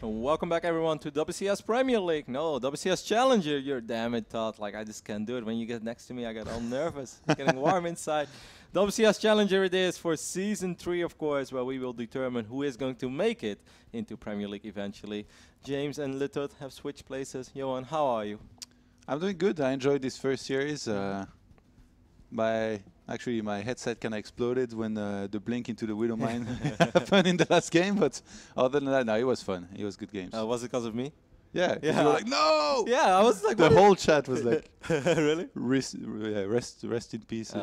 Welcome back, everyone, to WCS Premier League. No, WCS Challenger. You're damn it, Todd. Like, I just can't do it. When you get next to me, I get all nervous. Getting warm inside. WCS Challenger it is for Season 3, of course, where we will determine who is going to make it into Premier League eventually. James and Litot have switched places. Johan, how are you? I'm doing good. I enjoyed this first series. Actually, my headset kind of exploded when the blink into the Widow Mine happened in the last game. But other than that, no, it was fun. It was good games. Was it because of me? Yeah. Yeah. You were like, no! Yeah, I was like, the whole chat was like, really? Rest in peace,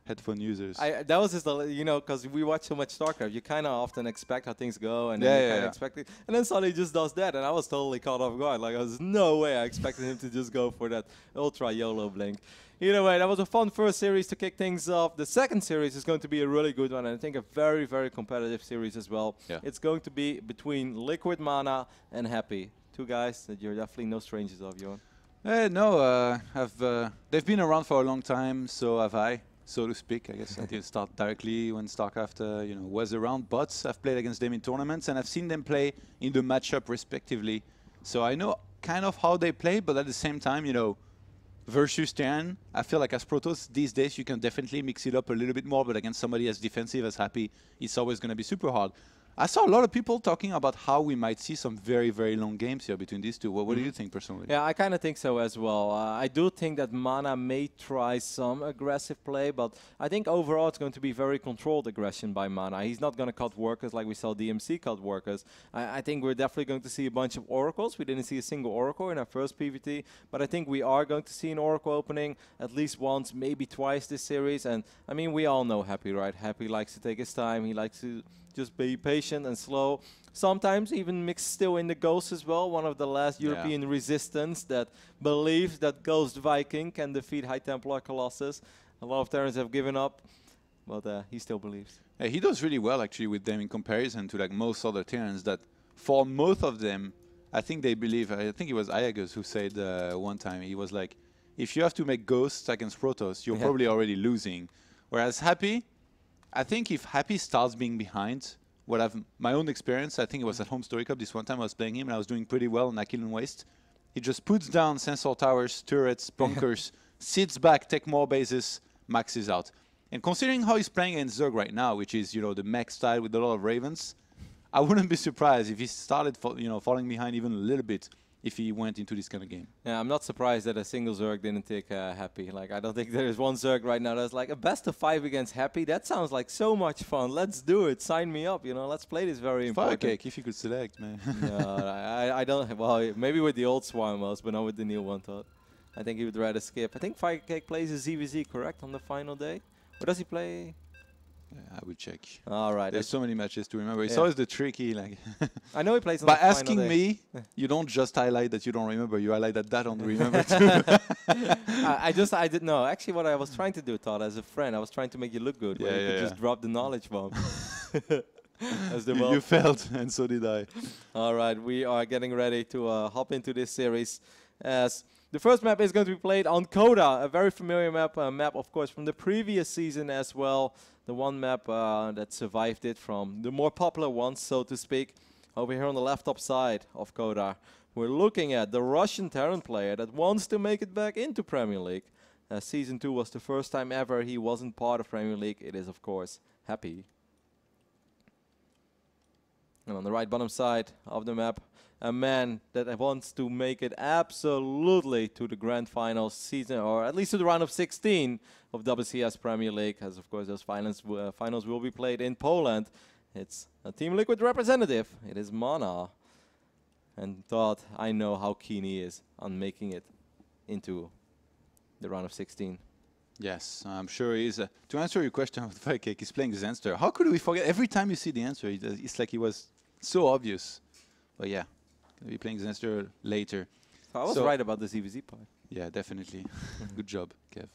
headphone users. That was just, you know, because we watch so much StarCraft, you kind of often expect how things go, and then you kind of expect it. And then suddenly he just does that, and I was totally caught off guard. Like, there's no way I expected him to just go for that ultra YOLO blink. Either way, that was a fun first series to kick things off. The second series is going to be a really good one, and I think a very, very competitive series as well. Yeah. It's going to be between LiquidMaNa and Happy. Two guys that you're definitely no strangers of, Johan. No, they've been around for a long time, so have I, so to speak. I guess I didn't start directly when StarCraft was around, but I've played against them in tournaments, and I've seen them play in the matchup respectively. So I know kind of how they play, but at the same time, versus Terran, I feel like as Protoss these days you can definitely mix it up a little bit more, but against somebody as defensive as Happy, it's always going to be super hard. I saw a lot of people talking about how we might see some very, very long games here between these two. What do you think personally? Yeah, I kind of think so as well. I do think that Mana may try some aggressive play, but I think overall it's going to be very controlled aggression by Mana. He's not going to cut workers like we saw DMC cut workers. I think we're definitely going to see a bunch of oracles. We didn't see a single oracle in our first PvT, but I think we are going to see an oracle opening at least once, maybe twice this series. And I mean, we all know Happy, right? Happy likes to take his time. He likes to just be patient and slow. Sometimes even mix still in the Ghost as well, one of the last European resistance that believes that Ghost Viking can defeat High Templar Colossus. A lot of Terrans have given up, but he still believes. He does really well actually with them in comparison to like most other Terrans that for most of them, I think they believe, I think it was Iagus who said one time, he was like, if you have to make Ghosts against Protoss, you're probably already losing. Whereas Happy, I think if Happy starts being behind, my own experience, I think it was at Home Story Cup this one time I was playing him and I was doing pretty well on Kill and Waste. He just puts down sensor towers, turrets, bunkers, sits back, take more bases, maxes out. And considering how he's playing against Zerg right now, which is the mech style with a lot of Ravens, I wouldn't be surprised if he started falling behind even a little bit if he went into this kind of game. Yeah, I'm not surprised that a single Zerg didn't take Happy. Like, I don't think there is one Zerg right now that's like a best of 5 against Happy. That sounds like so much fun. Let's do it. Sign me up. Let's play this very important. Firecake, if you could select, man. No, I don't. Well, maybe with the old Swarm was, but not with the new one. Thought. I think he would rather skip. I think Firecake plays a ZVZ, correct, on the final day? Or does he play? Yeah, I would check. All right. There's so many matches to remember. It's always the tricky, like. I know he plays on By the final asking day. me, you don't just highlight that you don't remember. You highlight that don't remember too. I didn't know. Actually, what I was trying to do, Todd, as a friend, I was trying to make you look good. Yeah, you could just drop the knowledge bomb. You failed, and so did I. All right, we are getting ready to hop into this series. As the first map is going to be played on Coda, a very familiar map, of course, from the previous season as well. The one map that survived it from the more popular ones, so to speak. Over here on the left top side of Coda, we're looking at the Russian Terran player that wants to make it back into Premier League. Season 2 was the first time ever he wasn't part of Premier League. It is, of course, Happy. And on the right bottom side of the map, a man that wants to make it absolutely to the grand finals season, or at least to the round of 16 of WCS Premier League, as of course those finals will be played in Poland. It's a Team Liquid representative. It is Mana. And Todd, I know how keen he is on making it into the round of 16. Yes, I'm sure he is. To answer your question of Firecake, he's playing Zenster. How could we forget? Every time you see the answer, it's like it was so obvious. But yeah. We'll be playing Zenster later. I was right about the ZVZ part. Yeah, definitely. Good job, Kev.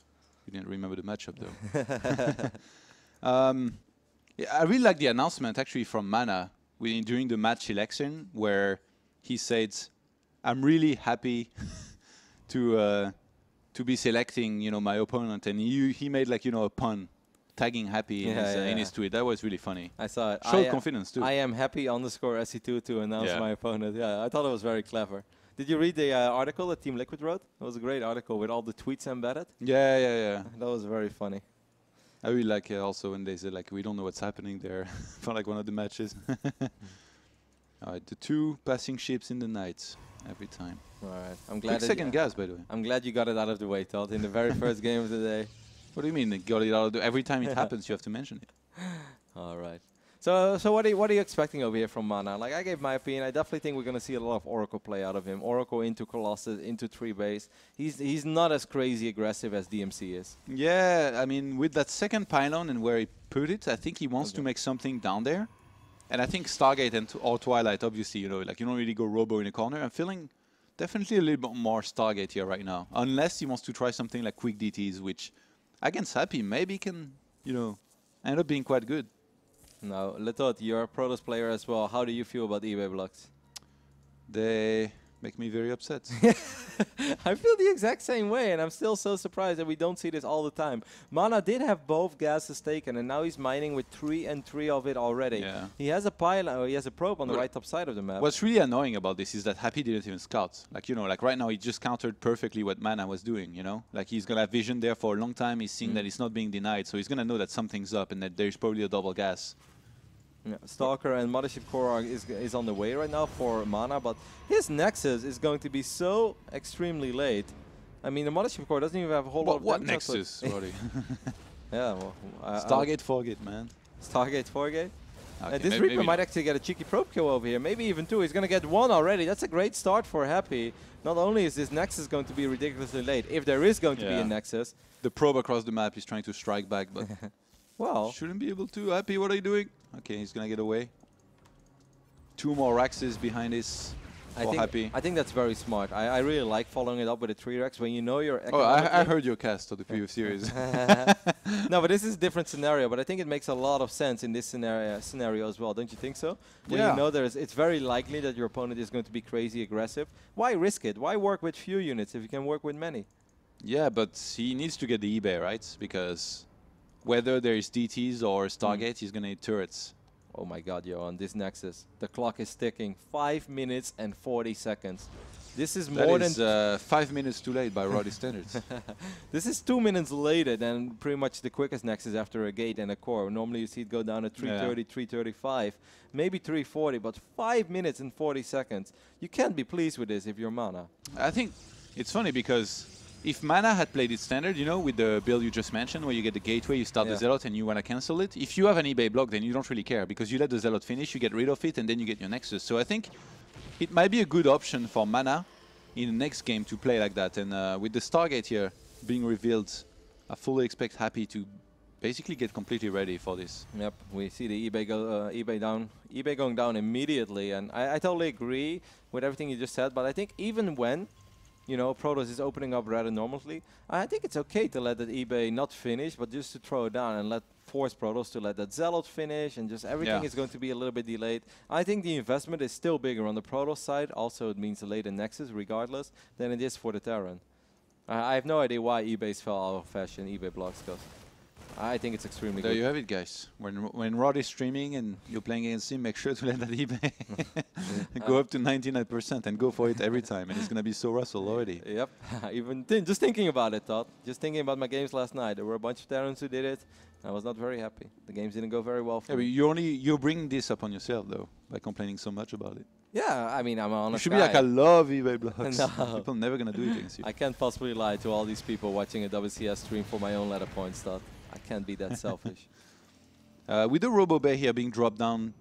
You didn't remember the matchup, though. Yeah, I really like the announcement, actually, from Mana during the match election, where he said, I'm really happy to be selecting, my opponent. And he made, like, a pun tagging Happy in his tweet. That was really funny. I saw it. Showed confidence too. I am happy _SC2 to announce my opponent. Yeah, I thought it was very clever. Did you read the article that Team Liquid wrote? It was a great article with all the tweets embedded. Yeah. That was very funny. I really like also when they say like we don't know what's happening there for like one of the matches. All right, the 2 passing ships in the night every time. All right, I'm glad. Second gas, by the way. I'm glad you got it out of the way, Todd, in the very first game of the day. What do you mean? Got it out of the every time it happens, you have to mention it. All right. So what are you expecting over here from Mana? Like, I gave my opinion. I definitely think we're going to see a lot of Oracle play out of him. Oracle into Colossus, into 3 base. He's not as crazy aggressive as DMC is. Yeah, I mean, with that second pylon and where he put it, I think he wants to make something down there. And I think Stargate or Twilight, obviously, you know, like you don't really go Robo in a corner. I'm feeling definitely a little bit more Stargate here right now. Unless he wants to try something like quick DTs, which against Happy maybe can, you know, end up being quite good. Now, Letot, you're a Protoss player as well. How do you feel about eBay blocks? They make me very upset. I feel the exact same way, and I'm still so surprised that we don't see this all the time. Mana did have both gases taken, and now he's mining with 3 and 3 of it already. Yeah. He has a pylon, or he has a probe on the right top side of the map. What's really annoying about this is that Happy didn't even scout. Like, you know, like right now he just countered perfectly what Mana was doing, you know? Like he's gonna have vision there for a long time. He's seeing that it's not being denied, so he's gonna know that something's up and that there's probably a double gas. Yeah, Stalker and Mothership Core is on the way right now for Mana, but his Nexus is going to be so extremely late. I mean, the Mothership Core doesn't even have a whole lot of What damage. Nexus, Roddy? Yeah, well... Stargate, Forgate, man. Stargate, Forgate? Okay, this Reaper might actually get a cheeky probe kill over here, maybe even 2. He's going to get 1 already. That's a great start for Happy. Not only is this Nexus going to be ridiculously late, if there is going to be a Nexus... The probe across the map is trying to strike back, but... well... shouldn't be able to. Happy, what are you doing? Okay, he's going to get away. 2 more Raxes behind his Happy. I think that's very smart. I really like following it up with a 3 Rax when you know you're... Oh, I heard your cast of the previous series. No, but this is a different scenario, but I think it makes a lot of sense in this scenario as well, don't you think so? When you know it's very likely that your opponent is going to be crazy aggressive. Why risk it? Why work with few units if you can work with many? Yeah, but he needs to get the eBay, right? Because whether there is DTs or Stargate, he's going to need turrets. Oh my god, yo, on this Nexus. The clock is ticking. 5 minutes and 40 seconds. This is more than... 5 minutes too late by Roddy standards. This is 2 minutes later than pretty much the quickest Nexus after a gate and a core. Normally you see it go down at 3:30, 3:35, maybe 3:40, but 5 minutes and 40 seconds. You can't be pleased with this if you're Mana. I think it's funny because if Mana had played it standard, you know, with the build you just mentioned, where you get the gateway, you start the Zealot, and you want to cancel it, if you have an eBay block, then you don't really care, because you let the Zealot finish, you get rid of it, and then you get your Nexus. So I think it might be a good option for Mana in the next game to play like that. And with the Stargate here being revealed, I fully expect Happy to basically get completely ready for this. Yep, we see the eBay going down immediately, and I totally agree with everything you just said, but I think even when you know, Protoss is opening up rather normally, I think it's okay to let that eBay not finish, but just to throw it down and force Protoss to let that Zealot finish, and just everything is going to be a little bit delayed. I think the investment is still bigger on the Protoss side. Also, it means a later Nexus, regardless, than it is for the Terran. I have no idea why eBays fell out of fashion, eBay blocks, because I think it's extremely good. There you have it, guys. When Rod is streaming and you're playing against him, make sure to let that eBay go up to 99% and go for it every time. And it's going to be so Russell already. Yep. Even just thinking about it, Todd. Just thinking about my games last night. There were a bunch of Terrans who did it. I was not very happy. The games didn't go very well for me. But you're bringing this up on yourself, though, by complaining so much about it. Yeah, I mean, I'm an honest You should be like, I love eBay blocks. No. People are never going to do it against you. I can't possibly lie to all these people watching a WCS stream for my own ladder points, Todd. I can't be that selfish. With the Robo Bay here being dropped down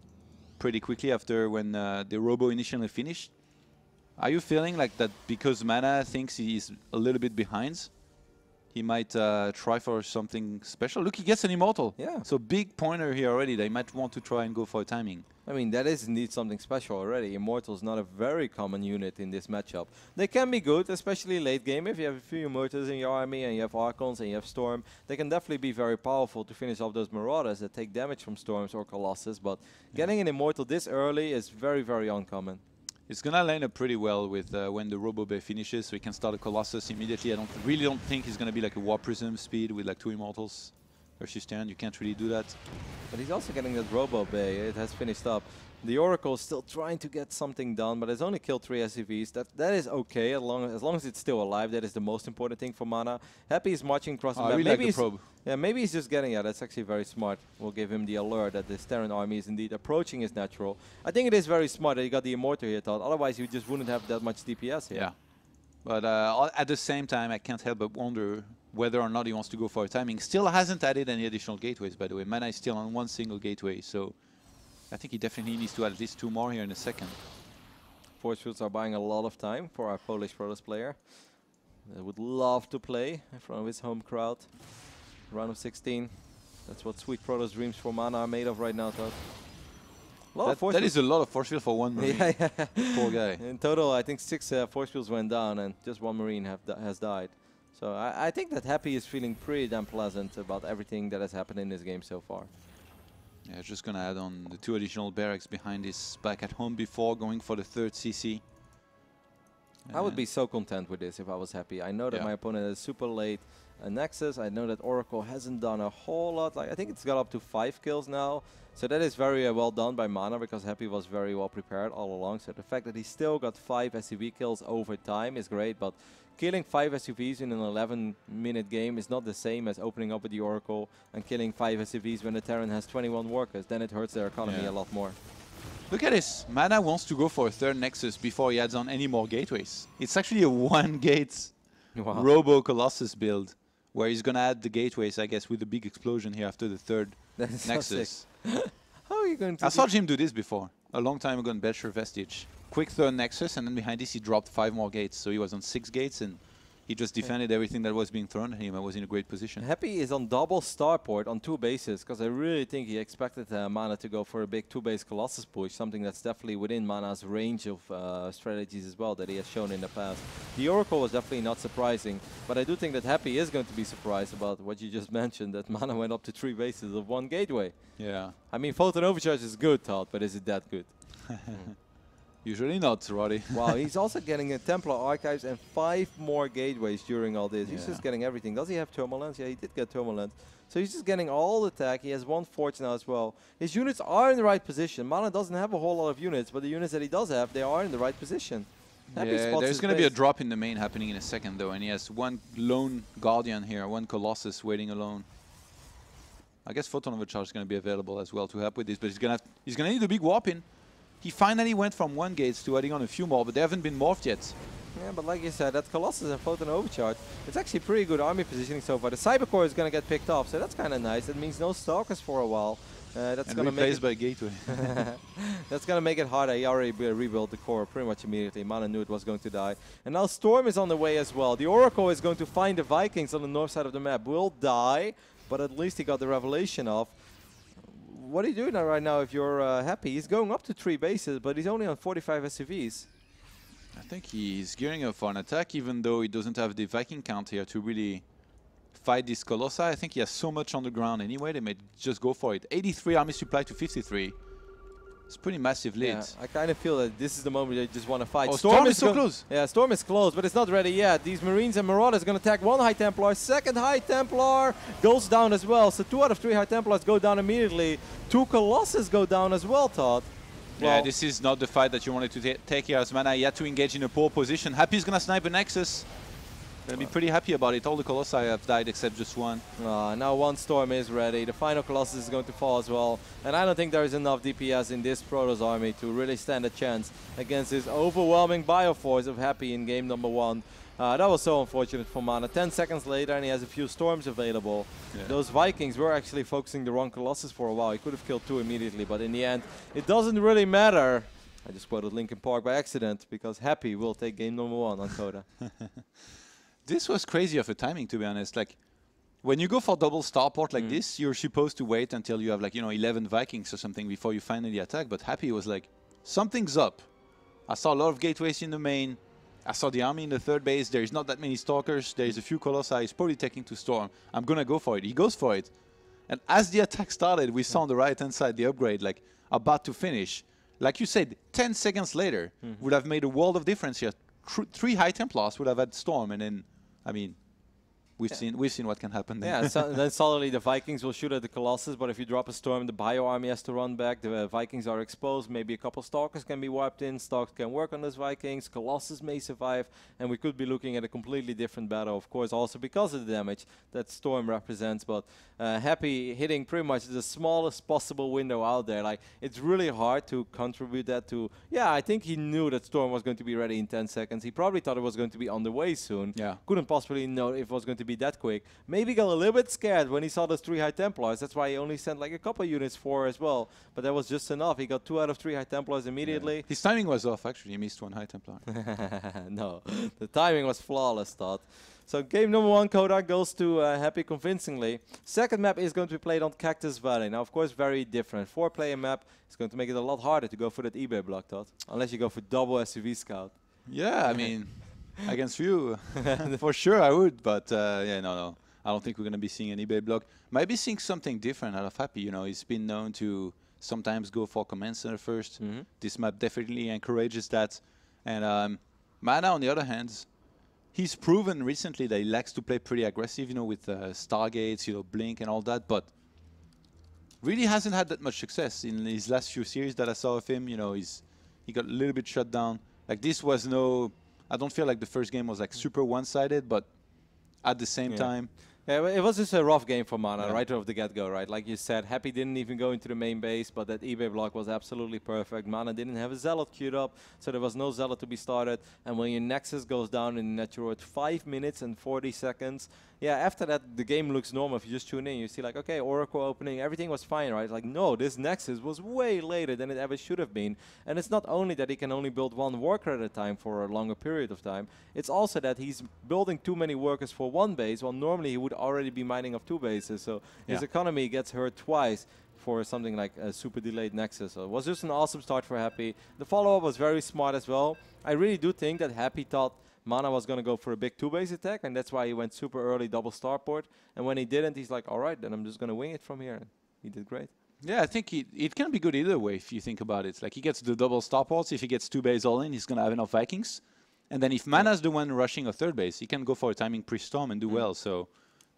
pretty quickly after when the Robo initially finished, are you feeling like that because Mana thinks he's a little bit behind, he might try for something special? Look, he gets an Immortal. Yeah. So big pointer here already. They might want to try and go for a timing. I mean, that is indeed something special already. Immortal's not a very common unit in this matchup. They can be good, especially late game. If you have a few Immortals in your army and you have Archons and you have Storm, they can definitely be very powerful to finish off those Marauders that take damage from Storms or Colossus. But getting an Immortal this early is very, very uncommon. It's going to line up pretty well with when the Robo Bay finishes, so he can start a Colossus immediately. I really don't think he's going to be like a War Prism speed with like 2 Immortals. versus Terran. You can't really do that. But he's also getting that Robo Bay. It has finished up. The Oracle is still trying to get something done, but has only killed 3 SCVs. That is okay, as long as it's still alive. That is the most important thing for Mana. Happy is marching across the map. Really Maybe like the probe. yeah, maybe he's just getting it. That's actually very smart. We'll give him the alert that the Terran army is indeed approaching his natural. I think it is very smart that he got the Immortal here, Todd. Otherwise, you just wouldn't have that much DPS here. Yeah. But at the same time, I can't help but wonder whether or not he wants to go for a timing. Still hasn't added any additional gateways, by the way. Mana is still on 1 single gateway, so I think he definitely needs to add at least 2 more here in a second. Force fields are buying a lot of time for our Polish Protoss player. They would love to play in front of his home crowd. Round of 16. That's what sweet Protoss dreams for Mana are made of right now, Todd. That is a lot of force field for one Marine. Yeah. Poor guy. In total, I think 6 force fields went down and just 1 Marine has died. So I think that Happy is feeling pretty damn pleasant about everything that has happened in this game so far. Yeah, just gonna add on the 2 additional barracks behind his back at home before going for the 3rd CC. I would be so content with this if I was Happy. I know that my opponent is super late. Nexus, I know that Oracle hasn't done a whole lot. Like I think it's got up to 5 kills now. So that is very well done by Mana because Happy was very well prepared all along. So the fact that he still got 5 SUV kills over time is great. But killing 5 SUVs in an 11-minute game is not the same as opening up with the Oracle and killing 5 SUVs when the Terran has 21 workers. Then it hurts their economy a lot more. Look at this. Mana wants to go for a 3rd Nexus before he adds on any more gateways. It's actually a 1-gate Robo Colossus build where he's going to add the gateways, I guess, with a big explosion here after the 3rd Nexus. How are you going to I saw Jim do this before, a long time ago in Belcher Vestige. Quick 3rd Nexus, and then behind this he dropped 5 more gates. So he was on 6 gates, and he just defended everything that was being thrown at him and was in a great position. Happy is on double starport on 2 bases, because I really think he expected Mana to go for a big 2-base Colossus push, something that's definitely within Mana's range of strategies as well that he has shown in the past. The Oracle was definitely not surprising, but I do think that Happy is going to be surprised about what you just mentioned, that Mana went up to 3 bases of 1 gateway. Yeah. I mean, Photon Overcharge is good, Todd, but is it that good? Usually not, Roddy. Wow, he's also getting a Templar Archives and 5 more gateways during all this. He's just getting everything. Does he have Thermal Lens? Yeah, he did get Thermal Lens. So he's just getting all the tech. He has 1 Forge now as well. His units are in the right position. Mana doesn't have a whole lot of units, but the units that he does have, they are in the right position. Yeah, there's going to be a drop in the main happening in a second, though, and he has 1 lone Guardian here, 1 Colossus waiting alone. I guess Photon Overcharge is going to be available as well to help with this, but he's going to need a big warp in. He finally went from 1 gates to adding on a few more, but they haven't been morphed yet. Yeah, but like you said, that Colossus and Photon Overcharge, it's actually pretty good army positioning so far. The Cybercore is going to get picked off, so that's kind of nice. That means no Stalkers for a while. That's going to make by Gateway. That's going to make it harder. He already rebuilt the core pretty much immediately. Mana knew it was going to die. And now Storm is on the way as well. The Oracle is going to find the Vikings on the north side of the map. Will die, but at least he got the revelation off. What are you doing right now if you're Happy? He's going up to 3 bases, but he's only on 45 SUVs. I think he's gearing up for an attack, even though he doesn't have the Viking count here to really fight this Colossi. I think he has so much on the ground anyway, they may just go for it. 83 army supply to 53. It's pretty massive lead. Yeah, I kind of feel that this is the moment they just want to fight. Oh, Storm is so close. Yeah, Storm is close, but it's not ready yet. These Marines and Marauders are going to attack 1 High Templar. 2nd High Templar goes down as well. So 2 out of 3 High Templars go down immediately. 2 Colossus go down as well, Todd. Yeah, this is not the fight that you wanted to take here as Mana. He had to engage in a poor position. Happy's going to snipe a Nexus. Gonna be pretty happy about it. All the Colossi have died except just 1. Now 1 Storm is ready. The final Colossus is going to fall as well. And I don't think there is enough DPS in this Protoss army to really stand a chance against this overwhelming Bioforce of Happy in game number 1. That was so unfortunate for Mana. 10 seconds later and he has a few Storms available. Yeah. Those Vikings were actually focusing the wrong Colossus for a while. He could have killed 2 immediately, but in the end, it doesn't really matter. I just quoted Linkin Park by accident because Happy will take game number 1 on Coda. This was crazy of a timing, to be honest. Like, when you go for double starport like this, you're supposed to wait until you have, like, 11 Vikings or something before you finally attack. But Happy was like, something's up. I saw a lot of gateways in the main. I saw the army in the 3rd base. There's not that many Stalkers. There's a few Colossi. He's probably taking to Storm. I'm going to go for it. He goes for it. And as the attack started, we saw on the right-hand side the upgrade, like, about to finish. Like you said, 10 seconds later would have made a world of difference here. 3 High Templars would have had Storm, and then, I mean, we've seen what can happen there. Yeah, so then suddenly the Vikings will shoot at the Colossus, but if you drop a storm, the Bio army has to run back. The Vikings are exposed. Maybe a couple Stalkers can be wiped in. Stalkers can work on those Vikings. Colossus may survive, and we could be looking at a completely different battle, of course, also because of the damage that Storm represents. But Happy hitting pretty much the smallest possible window out there. Like, it's really hard to contribute that to... Yeah, I think he knew that Storm was going to be ready in 10 seconds. He probably thought it was going to be on the way soon. Yeah. Couldn't possibly know if it was going to be that quick. Maybe got a little bit scared when he saw those 3 High Templars. That's why he only sent like a couple units for as well. But that was just enough. He got 2 out of 3 High Templars immediately. Yeah. His timing was off, actually. He missed 1 High Templar. No, the timing was flawless, Todd. So game number 1, Kodak, goes to Happy convincingly. Second map is going to be played on Cactus Valley. Now, of course, very different. 4-player map. It's going to make it a lot harder to go for that eBay block, Todd. Unless you go for double SUV Scout. Yeah, I mean, against you, for sure I would. But yeah, no. I don't think we're going to be seeing an eBay block. Might be seeing something different out of Happy. You know, he's been known to sometimes go for command center first. This map definitely encourages that. And Mana, on the other hand, he's proven recently that he likes to play pretty aggressive, you know, with Stargates, you know, Blink and all that, but really hasn't had that much success in his last few series that I saw of him. You know, he got a little bit shut down. Like, this was I don't feel like the first game was like super one-sided, but at the same time... Yeah, it was just a rough game for Mana right off the get-go, right? Like you said, Happy didn't even go into the main base, but that eBay block was absolutely perfect. Mana didn't have a Zealot queued up, so there was no Zealot to be started. And when your Nexus goes down in net, you're at 5 minutes and 40 seconds. Yeah, after that, the game looks normal. If you just tune in, you see like, okay, Oracle opening, everything was fine, right? Like, no, this Nexus was way later than it ever should have been. And it's not only that he can only build 1 worker at a time for a longer period of time, it's also that he's building too many workers for 1 base, while normally he would already be mining of 2 bases. So his economy gets hurt twice for something like a super delayed Nexus. So it was just an awesome start for Happy. The follow-up was very smart as well. I really do think that Happy thought Mana was going to go for a big 2-base attack, and that's why he went super early double starport. And when he didn't, he's like, all right, then I'm just going to wing it from here. And he did great. Yeah, I think it can be good either way if you think about it. Like, he gets the double starports. If he gets 2 base all in, he's going to have enough Vikings. And then if Mana's the one rushing a 3rd base, he can go for a timing pre-storm and do well. So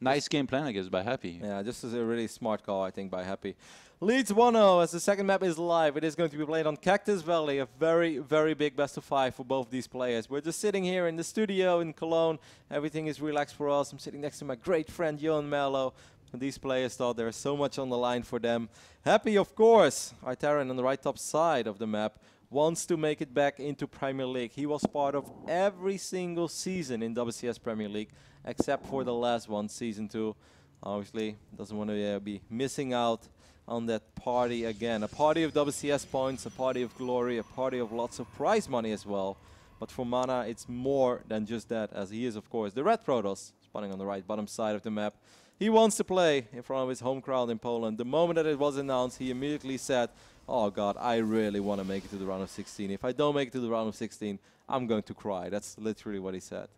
nice game plan, I guess, by Happy. Yeah, this is a really smart call, I think, by Happy. Leads 1-0 as the second map is live. It is going to be played on Cactus Valley, a very, very big best of 5 for both these players. We're just sitting here in the studio in Cologne. Everything is relaxed for us. I'm sitting next to my great friend, Johan Merlo. And these players thought there's so much on the line for them. Happy, of course, Itaran on the right top side of the map, wants to make it back into Premier League. He was part of every single season in WCS Premier League, except for the last one, Season 2. Obviously, doesn't want to be missing out on that party again. A party of WCS points, a party of glory, a party of lots of prize money as well. But for Mana, it's more than just that, as he is, of course, the Red Protoss, spawning on the right bottom side of the map. He wants to play in front of his home crowd in Poland. The moment that it was announced, he immediately said, oh God, I really want to make it to the round of 16. If I don't make it to the round of 16, I'm going to cry. That's literally what he said.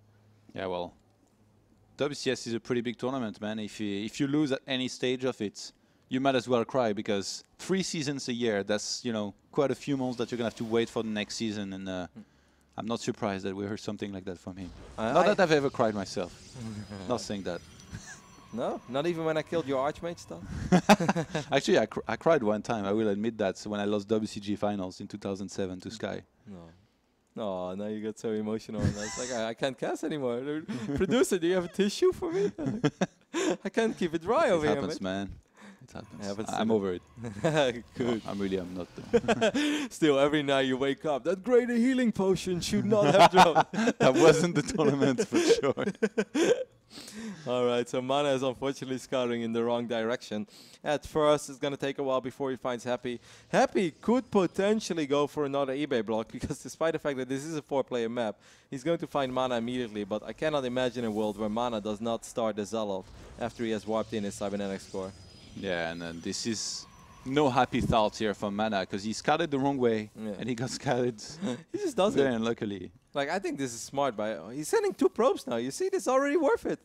Yeah, well, WCS is a pretty big tournament, man. If you lose at any stage of it, you might as well cry, because 3 seasons a year, that's, you know, quite a few months that you're going to have to wait for the next season. And I'm not surprised that we heard something like that from him. Not that I've ever cried myself. Not saying that. No? Not even when I killed your Archmage stuff? Actually, I cried one time. I will admit that, when I lost WCG finals in 2007 to Sky. No. No, now you get so emotional. And it's like, I can't cast anymore. Producer, do you have a tissue for me? I can't keep it dry over here, happens, man. It happens. Yeah, but I'm over it. Good. No, I'm not. Still, every night you wake up, that greater healing potion should not have dropped. That wasn't the tournament for sure. All right, so Mana is unfortunately scouting in the wrong direction. At first, it's going to take a while before he finds Happy. Happy could potentially go for another eBay block, because despite the fact that this is a 4-player map, he's going to find Mana immediately. But I cannot imagine a world where Mana does not start the Zealot after he has warped in his cybernetics core. Yeah, and this is no happy thoughts here from Mana, because he scouted the wrong way, and he got scouted. He just does it. Very unluckily. Like, I think this is smart. He's sending 2 probes now. You see, this is already worth it.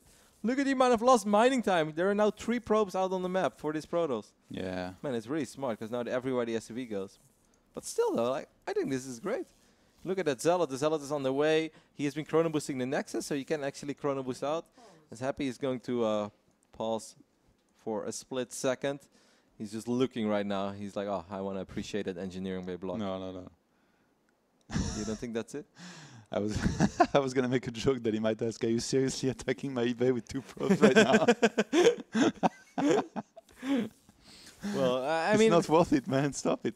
Look at the amount of lost mining time. There are now 3 probes out on the map for this Protoss. Yeah. Man, it's really smart, because now everywhere the SUV goes. But still, though, like, I think this is great. Look at that Zealot. The Zealot is on the way. He has been chrono boosting the Nexus, so you can actually chrono boost out. As Happy is going to pause for a split second. He's just looking right now. He's like, oh, I want to appreciate that engineering bay block. No, no, no. You don't think that's it? I was I was gonna make a joke that he might ask, are you seriously attacking my eBay with 2 probes right now? Well, I it's mean, not worth it, man. Stop it.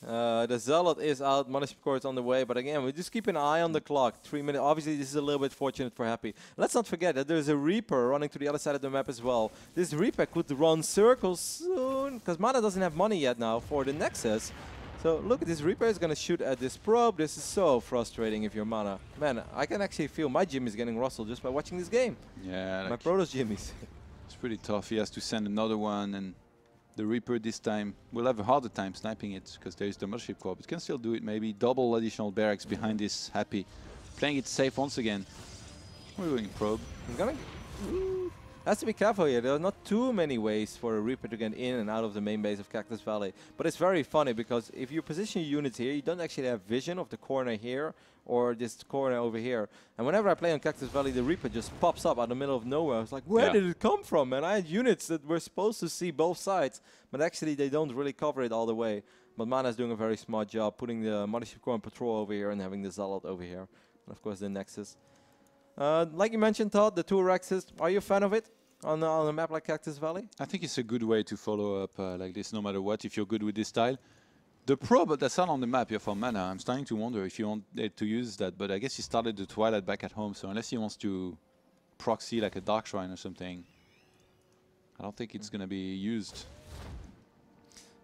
the Zealot is out, Mothership Core is on the way, but again, we just keep an eye on the clock. 3 minutes. Obviously, this is a little bit fortunate for Happy. Let's not forget that there's a Reaper running to the other side of the map as well. This Reaper could run circles soon, because Mana doesn't have money yet now for the Nexus. So look at this Reaper is going to shoot at this probe. This is so frustrating if you're Mana. Man, I can actually feel my Jimmy is getting rustled just by watching this game. Yeah. My Like Protoss Jimmys. it's pretty tough. He has to send another one, and the Reaper this time will have a harder time sniping it because there is the Mothership Core. But can still do it. Maybe double additional barracks behind this Happy. Playing it safe once again. We're going probe. I'm gonna has to be careful here. There are not too many ways for a Reaper to get in and out of the main base of Cactus Valley. But it's very funny because if you position your units here, you don't actually have vision of the corner here or this corner over here. And whenever I play on Cactus Valley, the Reaper just pops up out of the middle of nowhere. I was like, where did it come from, man? I had units that were supposed to see both sides, but actually they don't really cover it all the way. But Mana is doing a very smart job, putting the Mothership Core on patrol over here and having the Zealot over here. And of course the Nexus. Like you mentioned, Todd, the 2 Rexes, are you a fan of it on a map like Cactus Valley? I think it's a good way to follow up like this, no matter what, if you're good with this style. The probe that's not on the map here for Mana, I'm starting to wonder if you want to use that, but I guess he started the Twilight back at home, so unless he wants to proxy like a Dark Shrine or something, I don't think it's going to be used.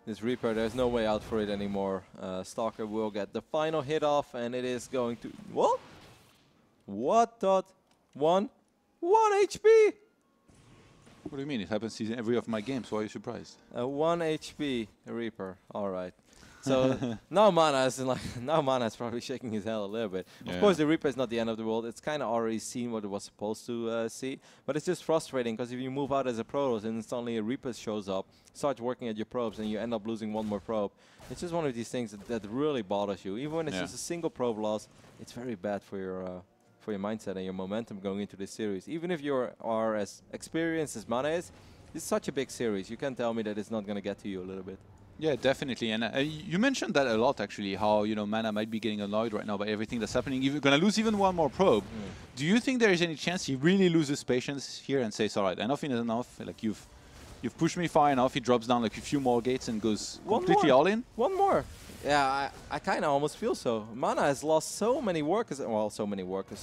This Reaper, there's no way out for it anymore. Stalker will get the final hit off, and it is going to... What? What, Todd? 1 HP! What do you mean? It happens in every of my games. Why are you surprised? 1 HP Reaper. All right. So now Mana is probably shaking his head a little bit. Yeah. Of course, the Reaper is not the end of the world. It's kind of already seen what it was supposed to see. But it's just frustrating because if you move out as a Protoss and suddenly a Reaper shows up, starts working at your probes, and you end up losing 1 more probe, it's just one of these things that really bothers you. Even when it's just a single probe loss, it's very bad for your mindset and your momentum going into this series. Even if you are as experienced as Mana is, it's such a big series. You can't tell me that it's not going to get to you a little bit. Yeah, definitely. And you mentioned that a lot, actually, how Mana might be getting annoyed right now by everything that's happening. You're going to lose even 1 more probe. Do you think there is any chance he really loses patience here and says, all right, enough is enough. Like you've pushed me far enough. He drops down like a few more gates and goes completely all in. 1 more. Yeah, I kind of almost feel so. Mana has lost so many workers. Well, so many workers.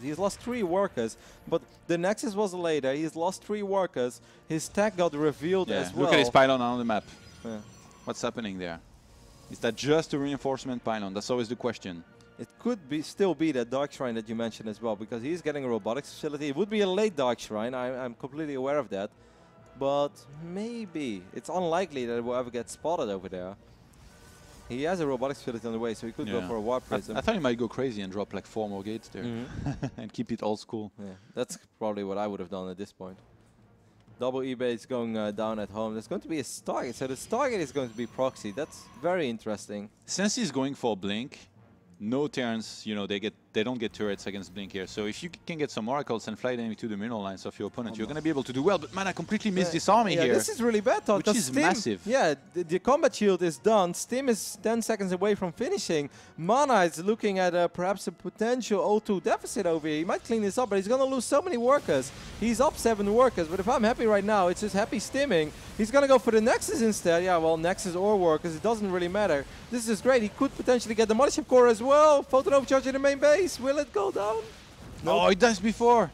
He's lost 3 workers, but the Nexus was later. He's lost 3 workers. His tech got revealed as well. Look at his pylon on the map. Yeah. What's happening there? Is that just a reinforcement pylon? That's always the question. It could still be that Dark Shrine that you mentioned as well, because he's getting a robotics facility. It would be a late Dark Shrine. I'm completely aware of that. But maybe. It's unlikely that it will ever get spotted over there. He has a robotics facility on the way, so he could go for a Warp Prism. I thought he might go crazy and drop like 4 more gates there and keep it old school. Yeah, that's probably what I would have done at this point. Double eBay is going down at home. There's going to be a Stargate, so the Stargate is going to be proxy. That's very interesting. Since he's going for Blink, no Terrans, they don't get turrets against Blink here. So if you can get some Oracles and fly them to the mineral lines of your opponent, you're going to be able to do well. But man, I completely missed this army here. This is really bad, Todd. Which is Stim, massive. Yeah, the combat shield is done. Stim is 10 seconds away from finishing. Mana is looking at perhaps a potential O2 deficit over here. He might clean this up, but he's going to lose so many workers. He's up 7 workers, but if I'm happy right now, it's just happy stimming. He's going to go for the Nexus instead. Yeah, well, Nexus or workers, it doesn't really matter. This is great. He could potentially get the Mothership Core as well. Photon overcharge in the main base. Will it go down? Nope. Oh, he does before.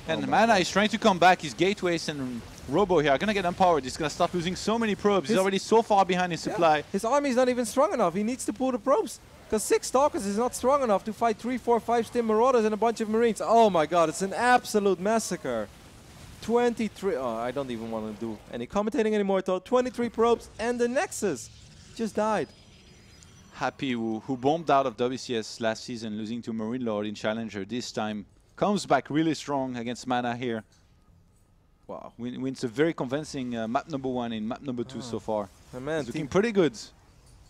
And Mana is trying to come back. His gateways and Robo here are going to get empowered. He's going to start losing so many probes. He's already so far behind his supply. His army is not even strong enough. He needs to pull the probes. Because 6 Stalkers is not strong enough to fight 3, 4, 5 Stim Marauders and a bunch of Marines. Oh my god, it's an absolute massacre. 23. Oh, I don't even want to do any commentating anymore, though. 23 probes and the Nexus just died. Happy, who bombed out of WCS last season, losing to Marine Lord in Challenger this time, comes back really strong against Mana here. Wow. Wins a very convincing map number 1 in map number 2 so far. Man, looking pretty good.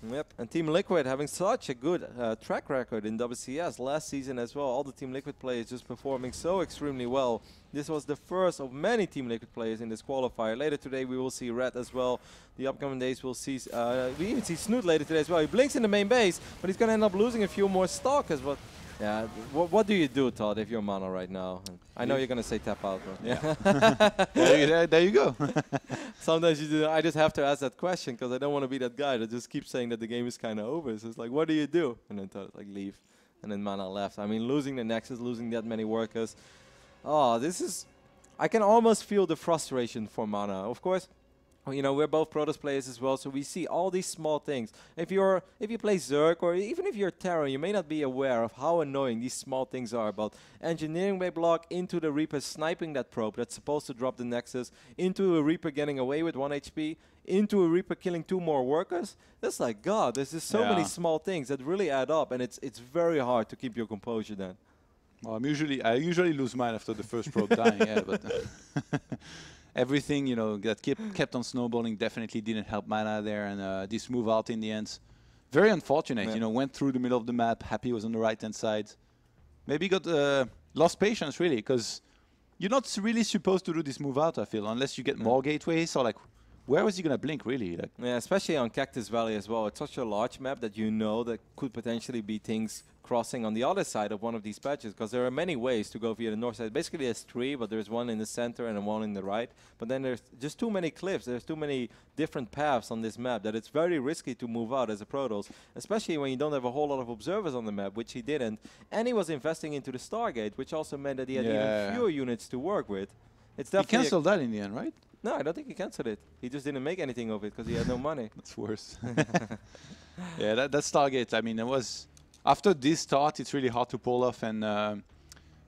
Yep, and Team Liquid having such a good track record in WCS last season as well. All the Team Liquid players just performing so extremely well. This was the first of many Team Liquid players in this qualifier. Later today we will see Red as well. The upcoming days we'll see, we even see Snoot later today as well. He blinks in the main base, but he's going to end up losing a few more stock as well. Yeah, what do you do, Todd, if you're Mana right now? I know you're going to say tap out, but yeah. there you go. Sometimes you do, I just have to ask that question because I don't want to be that guy that just keeps saying that the game is kind of over. So it's like, what do you do? And then Todd like, leave. And then Mana left. I mean, losing the Nexus, losing that many workers. Oh, this is... I can almost feel the frustration for Mana. Of course, you know, we're both Protoss players as well, so we see all these small things. If you play Zerg, or even if you're Terror, you may not be aware of how annoying these small things are about engineering bay block into the Reaper sniping that probe that's supposed to drop the Nexus, into a Reaper getting away with 1 HP, into a Reaper killing 2 more workers. That's like, God, there's just so many small things that really add up, and it's very hard to keep your composure then. Well, I usually lose mine after the first probe dying, yeah, but everything, you know, that kept on snowballing definitely didn't help Mana there, and this move out in the end, very unfortunate. You know, went through the middle of the map. Happy was on the right-hand side. Maybe got lost patience really, because you're not really supposed to do this move out. I feel, unless you get more gateways, or like, where was he gonna blink really? Like, yeah, especially on Cactus Valley as well. It's such a large map that you know that could potentially be things crossing on the other side of one of these patches, because there are many ways to go via the north side. Basically there's 3, but there's one in the center and one in the right. But then there's just too many cliffs. There's too many different paths on this map that it's very risky to move out as a Protoss, especially when you don't have a whole lot of observers on the map, which he didn't. And he was investing into the Stargate, which also meant that he had even fewer units to work with. It's definitely he cancelled that in the end, right? No, I don't think he cancelled it. He just didn't make anything of it because he had no money. That's worse. Yeah, that Stargate, I mean, it was... After this start, it's really hard to pull off, and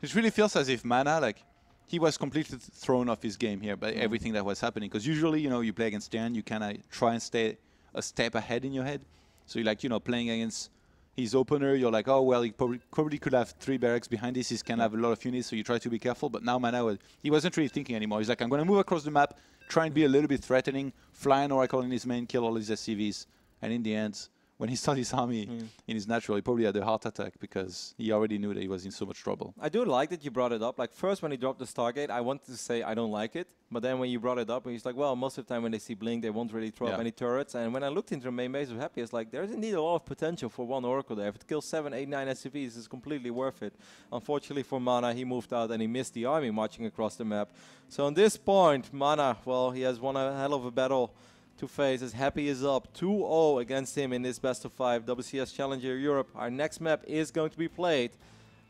it really feels as if Mana, like, he was completely thrown off his game here by everything that was happening. Because usually, you know, you play against Jan, you kind of try and stay a step ahead in your head. So you're like, you know, playing against his opener, you're like, oh, well, he probably could have 3 barracks behind this. He's can have a lot of units, so you try to be careful. But now Mana, he wasn't really thinking anymore. He's like, I'm going to move across the map, try and be a little bit threatening, fly an Oracle in his main, kill all his SCVs. And in the end, when he saw his army in his natural, he probably had a heart attack because he already knew that he was in so much trouble. I do like that you brought it up. Like, first when he dropped the Stargate, I wanted to say I don't like it. But then when you brought it up, he's like, well, most of the time when they see Blink, they won't really throw up any turrets. And when I looked into the main base of Happy, it's like, there's indeed a lot of potential for one Oracle there. If it kills 7, 8, 9 SCVs, it's completely worth it. Unfortunately for Mana, he moved out and he missed the army marching across the map. So on this point, Mana, well, he has won a hell of a battle to face, as Happy is up 2-0 against him in this best of 5 WCS Challenger Europe. Our next map is going to be played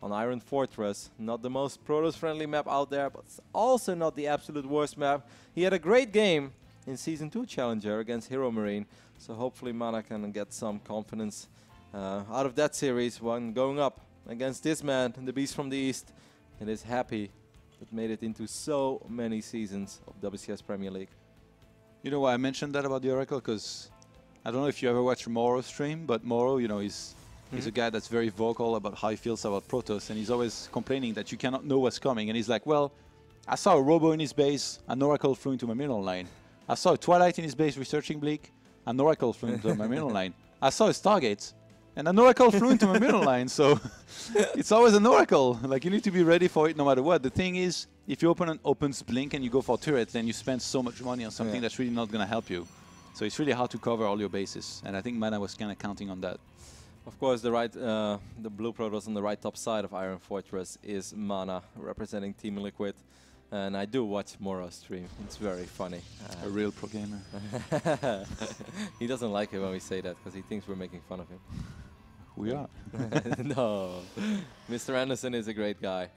on Iron Fortress. Not the most Protoss friendly map out there, but it's also not the absolute worst map. He had a great game in Season 2 Challenger against Hero Marine, so hopefully Mana can get some confidence out of that series when going up against this man, the Beast from the East. It is Happy that made it into so many seasons of WCS Premier League. You know why I mentioned that about the Oracle? Because I don't know if you ever watched Moro's stream, but Moro, you know, he's a guy that's very vocal about how he feels about Protoss, and he's always complaining that you cannot know what's coming. And he's like, well, I saw a Robo in his base, an Oracle flew into my middle line. I saw a Twilight in his base researching Bleak, an Oracle flew into my middle line. I saw a Stargate, and an Oracle flew into my middle line. So it's always an Oracle. Like, you need to be ready for it no matter what. The thing is, if your opponent opens Blink and you go for turret, then you spend so much money on something that's really not going to help you. So it's really hard to cover all your bases. And I think Mana was kind of counting on that. Of course, the blue Protoss on the right top side of Iron Fortress is Mana, representing Team Liquid. And I do watch Moro's stream. It's very funny. A real pro gamer. He doesn't like it when we say that because he thinks we're making fun of him. We are. No. Mr. Anderson is a great guy.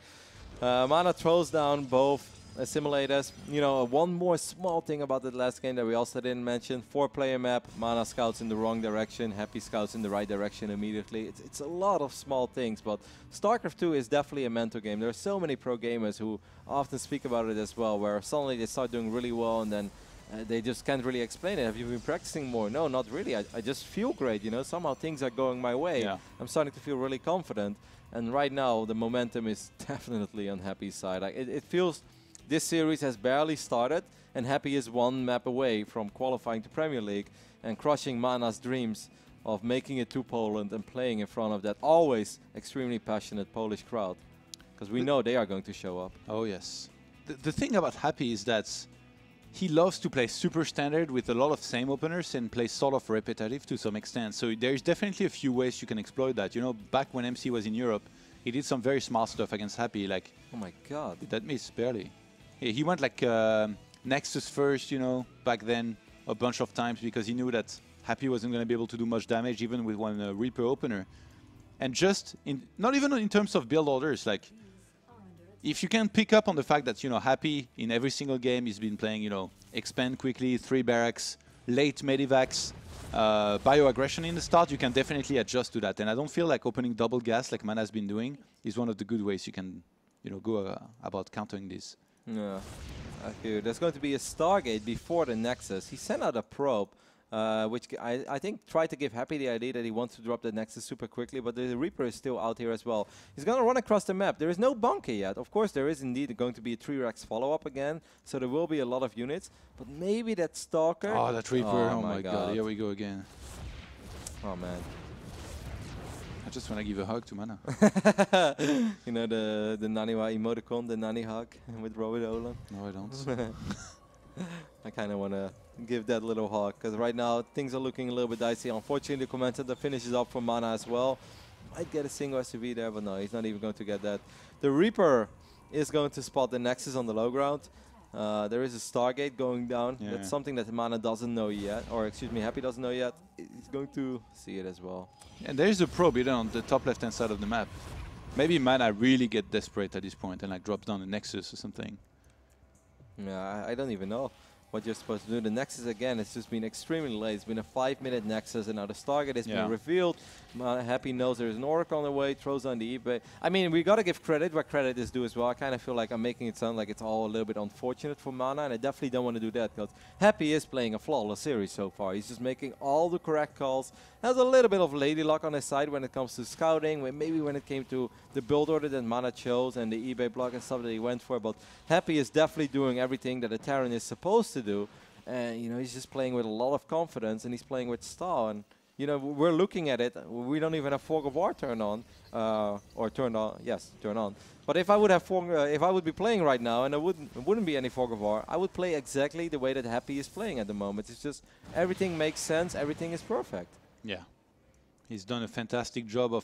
Mana throws down both assimilators. You know, one more small thing about the last game that we also didn't mention. 4-player map. Mana scouts in the wrong direction. Happy scouts in the right direction immediately. It's a lot of small things, but StarCraft 2 is definitely a mentor game. There are so many pro gamers who often speak about it as well, where suddenly they start doing really well and then they just can't really explain it. Have you been practicing more? No, not really. I just feel great, you know. Somehow things are going my way. Yeah. I'm starting to feel really confident. And right now, the momentum is definitely on Happy's side. Like, it feels this series has barely started, and Happy is one map away from qualifying to Premier League and crushing Mana's dreams of making it to Poland and playing in front of that always extremely passionate Polish crowd. Because we know they are going to show up. Oh, yes. The thing about Happy is that he loves to play super standard with a lot of same openers and play sort of repetitive to some extent. So there's definitely a few ways you can exploit that. You know, back when MC was in Europe, he did some very smart stuff against Happy. Like, oh my god. Did that miss? Barely. He went like Nexus first, you know, back then a bunch of times because he knew that Happy wasn't going to be able to do much damage even with one Reaper opener. And just, not even in terms of build orders, like, if you can pick up on the fact that, you know, Happy in every single game he's been playing, you know, expand quickly, 3 barracks, late medivacs, bioaggression in the start, you can definitely adjust to that. And I don't feel like opening double gas like Mana's been doing is one of the good ways you can, you know, go about countering this. Yeah, I hear. There's going to be a Stargate before the Nexus. He sent out a probe, which I think tried to give Happy the idea that he wants to drop the Nexus super quickly, but the Reaper is still out here as well. He's going to run across the map. There is no bunker yet. Of course, there is indeed going to be a 3-Rex follow-up again, so there will be a lot of units, but maybe that Stalker... Oh, that Reaper. Oh my god, here we go again. Oh, man. I just want to give a hug to Mana. You know, the Naniwa emoticon, the Nani hug with Robert Olan? No, I don't. I kind of want to give that little hug, because right now things are looking a little bit dicey. Unfortunately, the commentator finishes up for Mana as well. Might get a single SUV there, but no, he's not even going to get that. The Reaper is going to spot the Nexus on the low ground. There is a Stargate going down. Yeah. That's something that Mana doesn't know yet, or excuse me, Happy doesn't know yet. He's going to see it as well. And there's a probe, you know, on the top left-hand side of the map. Maybe Mana really get desperate at this point and like drops down the Nexus or something. Yeah, I don't even know what you're supposed to do. The Nexus, again, it's just been extremely late. It's been a 5-minute Nexus, and now the Stargate has been revealed. Happy knows there's an Oracle on the way, throws on the eBay. I mean, we got to give credit where credit is due as well. I kind of feel like I'm making it sound like it's all a little bit unfortunate for Mana, and I definitely don't want to do that, because Happy is playing a flawless series so far. He's just making all the correct calls. Has a little bit of lady luck on his side when it comes to scouting, maybe when it came to the build order that Mana chose and the eBay block and stuff that he went for, but Happy is definitely doing everything that a Terran is supposed to do. And, you know, he's just playing with a lot of confidence, and he's playing with style. And, you know, we're looking at it. We don't even have Fog of War turned on, or turned on. Yes, turned on. But if I would have if I would be playing right now, and there wouldn't be any Fog of War, I would play exactly the way that Happy is playing at the moment. It's just everything makes sense. Everything is perfect. Yeah, he's done a fantastic job of,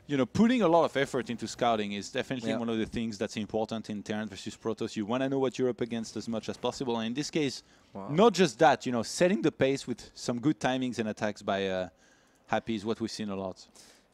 you know, putting a lot of effort into scouting is definitely one of the things that's important in Terran versus Protoss. You want to know what you're up against as much as possible. And in this case, not just that, you know, setting the pace with some good timings and attacks by Happy is what we've seen a lot.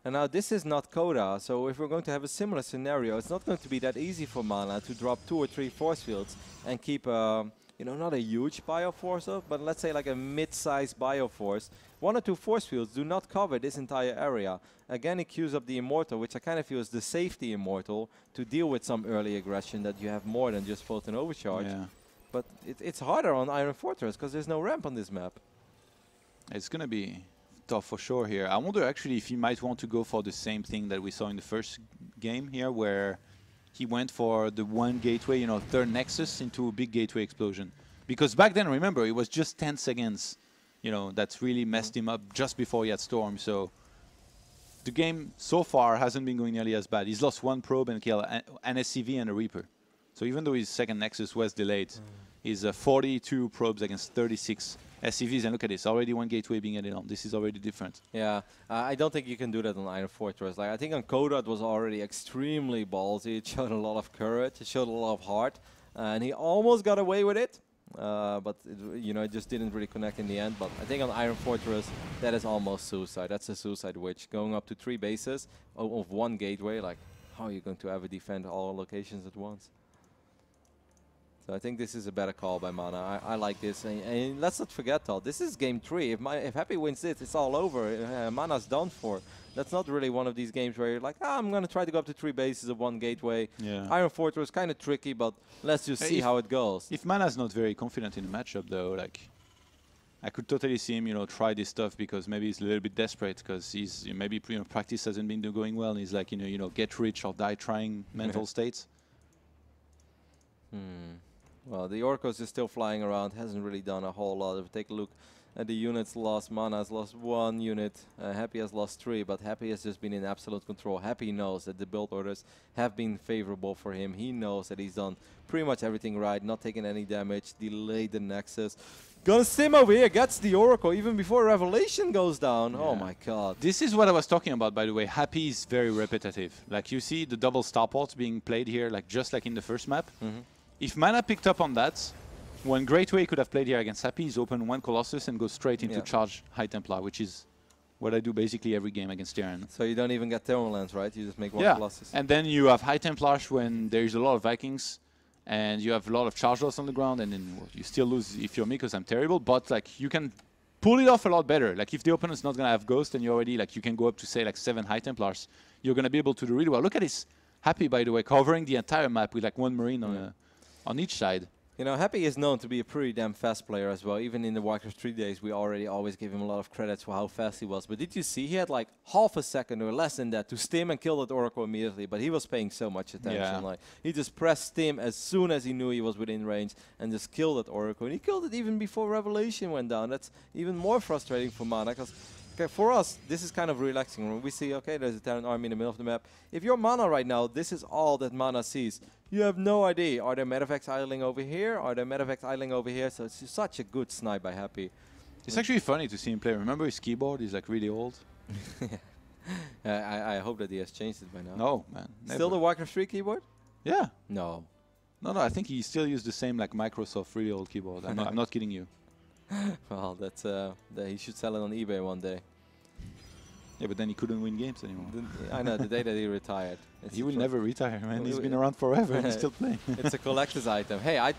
And now this is not Coda, so if we're going to have a similar scenario, it's not going to be that easy for Mana to drop 2 or 3 force fields and keep, you know, not a huge bioforce up, but let's say like a mid-sized bioforce. 1 or 2 force fields do not cover this entire area. Again, it queues up the Immortal, which I kind of feel is the safety Immortal to deal with some early aggression that you have more than just Photon Overcharge. Yeah. But it's harder on Iron Fortress because there's no ramp on this map. It's going to be tough for sure here. I wonder actually if he might want to go for the same thing that we saw in the first game here, where he went for the 1 gateway, you know, 3rd Nexus into a big gateway explosion. Because back then, remember, it was just 10 seconds, you know, that's really messed him up just before he had Storm. So the game so far hasn't been going nearly as bad. He's lost 1 probe and killed an SCV and a Reaper. So even though his 2nd Nexus was delayed, he's 42 probes against 36 SCVs. And look at this, already 1 gateway being added on. This is already different. Yeah, I don't think you can do that on Iron Fortress. Like, I think on Coda it was already extremely ballsy. It showed a lot of courage. It showed a lot of heart. And he almost got away with it. But, you know, it just didn't really connect in the end. But I think on Iron Fortress, that is almost suicide. That's a suicide witch. Going up to 3 bases of 1 gateway, like, how are you going to ever defend all locations at once? So I think this is a better call by Mana. I like this. And let's not forget, though, this is game 3. If Happy wins this, it's all over. Mana's done for. That's not really one of these games where you're like, I'm going to try to go up to 3 bases of 1 gateway. Yeah. Iron Fortress kind of tricky, but let's just see how it goes. If Mana's not very confident in the matchup, though, like, I could totally see him, you know, try this stuff because maybe he's a little bit desperate because he's maybe, you know, practice hasn't been going well, and he's like, you know, get rich or die trying mental states. Well, the Orcos is still flying around, hasn't really done a whole lot. If we take a look the units lost. Mana has lost 1 unit. Happy has lost 3, but Happy has just been in absolute control. Happy knows that the build orders have been favorable for him. He knows that he's done pretty much everything right, not taking any damage, delayed the Nexus. Gonna sim over here, gets the Oracle even before Revelation goes down. Yeah. Oh my god. This is what I was talking about, by the way. Happy is very repetitive. Like you see the double starports being played here, like just like in the first map. If Mana picked up on that, one great way he could have played here against Happy is open 1 Colossus and go straight into charge High Templar, which is what I do basically every game against Terran. So you don't even get Thermal Lens, right? You just make 1 Colossus. And then you have High Templars when there is a lot of Vikings. And you have a lot of charge loss on the ground, and then you still lose if you're me, because I'm terrible. But like you can pull it off a lot better. Like if the opponent's not gonna have Ghost, and you already like you can go up to say like 7 High Templars, you're gonna be able to do really well. Look at this Happy, by the way, covering the entire map with like 1 Marine on each side. You know, Happy is known to be a pretty damn fast player as well. Even in the Warcraft 3 days, we already always gave him a lot of credits for how fast he was. But did you see he had like half a second or less than that to stim and kill that Oracle immediately? But he was paying so much attention. Yeah. Like he just pressed stim as soon as he knew he was within range and just killed that Oracle. And he killed it even before Revelation went down. That's even more frustrating for Mana, because for us, this is kind of relaxing. When we see, okay, there's a Terran army in the middle of the map. If you're Mana right now, this is all that Mana sees. You have no idea. Are there Medevacs idling over here? Are there Medevacs idling over here? So it's such a good snipe by Happy. It's actually funny to see him play. Remember his keyboard? He's like really old. I hope that he has changed it by now. No, man. Never. Still the Warcraft 3 keyboard? Yeah. No. No, I think he still used the same like Microsoft really old keyboard. I'm not kidding you. Well, that's he should sell it on eBay one day. Yeah, but then he couldn't win games anymore. I know, the day that he retired. He will never retire, man. He's been around forever and he's still playing. It's a collector's item. Hey, I'd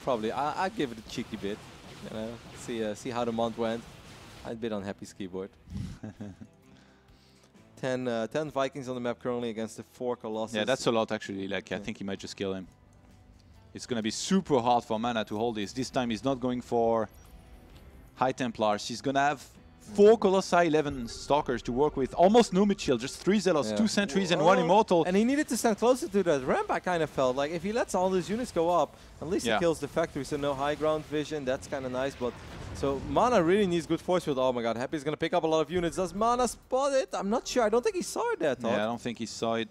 give it a cheeky bit. You know, see how the month went. I'd bid on Happy's keyboard. 10 Vikings on the map currently against the 4 Colossus. Yeah, that's a lot actually. Like I think he might just kill him. It's gonna be super hard for Mana to hold this. This time he's not going for High Templars. He's gonna have 4 Colossi, 11 Stalkers to work with. Almost no mid shield, just 3 Zealots, 2 Sentries, and 1 Immortal. And he needed to stand closer to that ramp, I kind of felt. Like, if he lets all those units go up, at least he kills the factory, so no high ground vision. That's kind of nice, but... So, Mana really needs good force field. Oh my god, Happy's going to pick up a lot of units. Does Mana spot it? I'm not sure. I don't think he saw it there, Todd. Yeah, I don't think he saw it.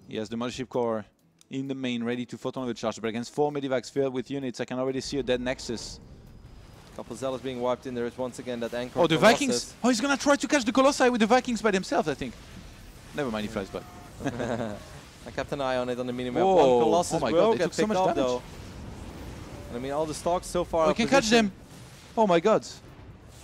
He has the Mothership Core in the main, ready to photon with charge. But against 4 Medivacs filled with units, I can already see a dead Nexus. Couple Zealots being wiped in. There is once again that anchor. Oh, the Vikings! Oh, he's gonna try to catch the Colossi with the Vikings by themselves, I think. Never mind, he flies back. I kept an eye on it on the minimap. Whoa. One Colossus will get so picked much up, damage. though. And I mean, all the stocks so far. Oh, he can catch them! Oh my god.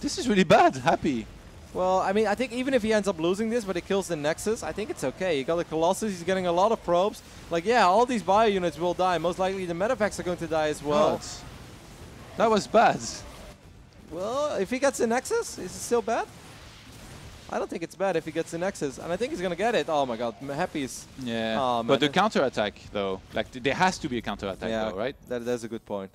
This is really bad, Happy. Well, I mean, I think even if he ends up losing this, but he kills the Nexus, I think it's okay. He got the Colossus, he's getting a lot of probes. Like, yeah, all these bio units will die. Most likely the Medevacs are going to die as well. God. That was bad. Well, if he gets the Nexus, is it still bad? I don't think it's bad if he gets the Nexus, and I think he's gonna get it. Oh my god, Happy's... Yeah, oh, but the counter-attack, though, like, there has to be a counter-attack, though, right? That's a good point.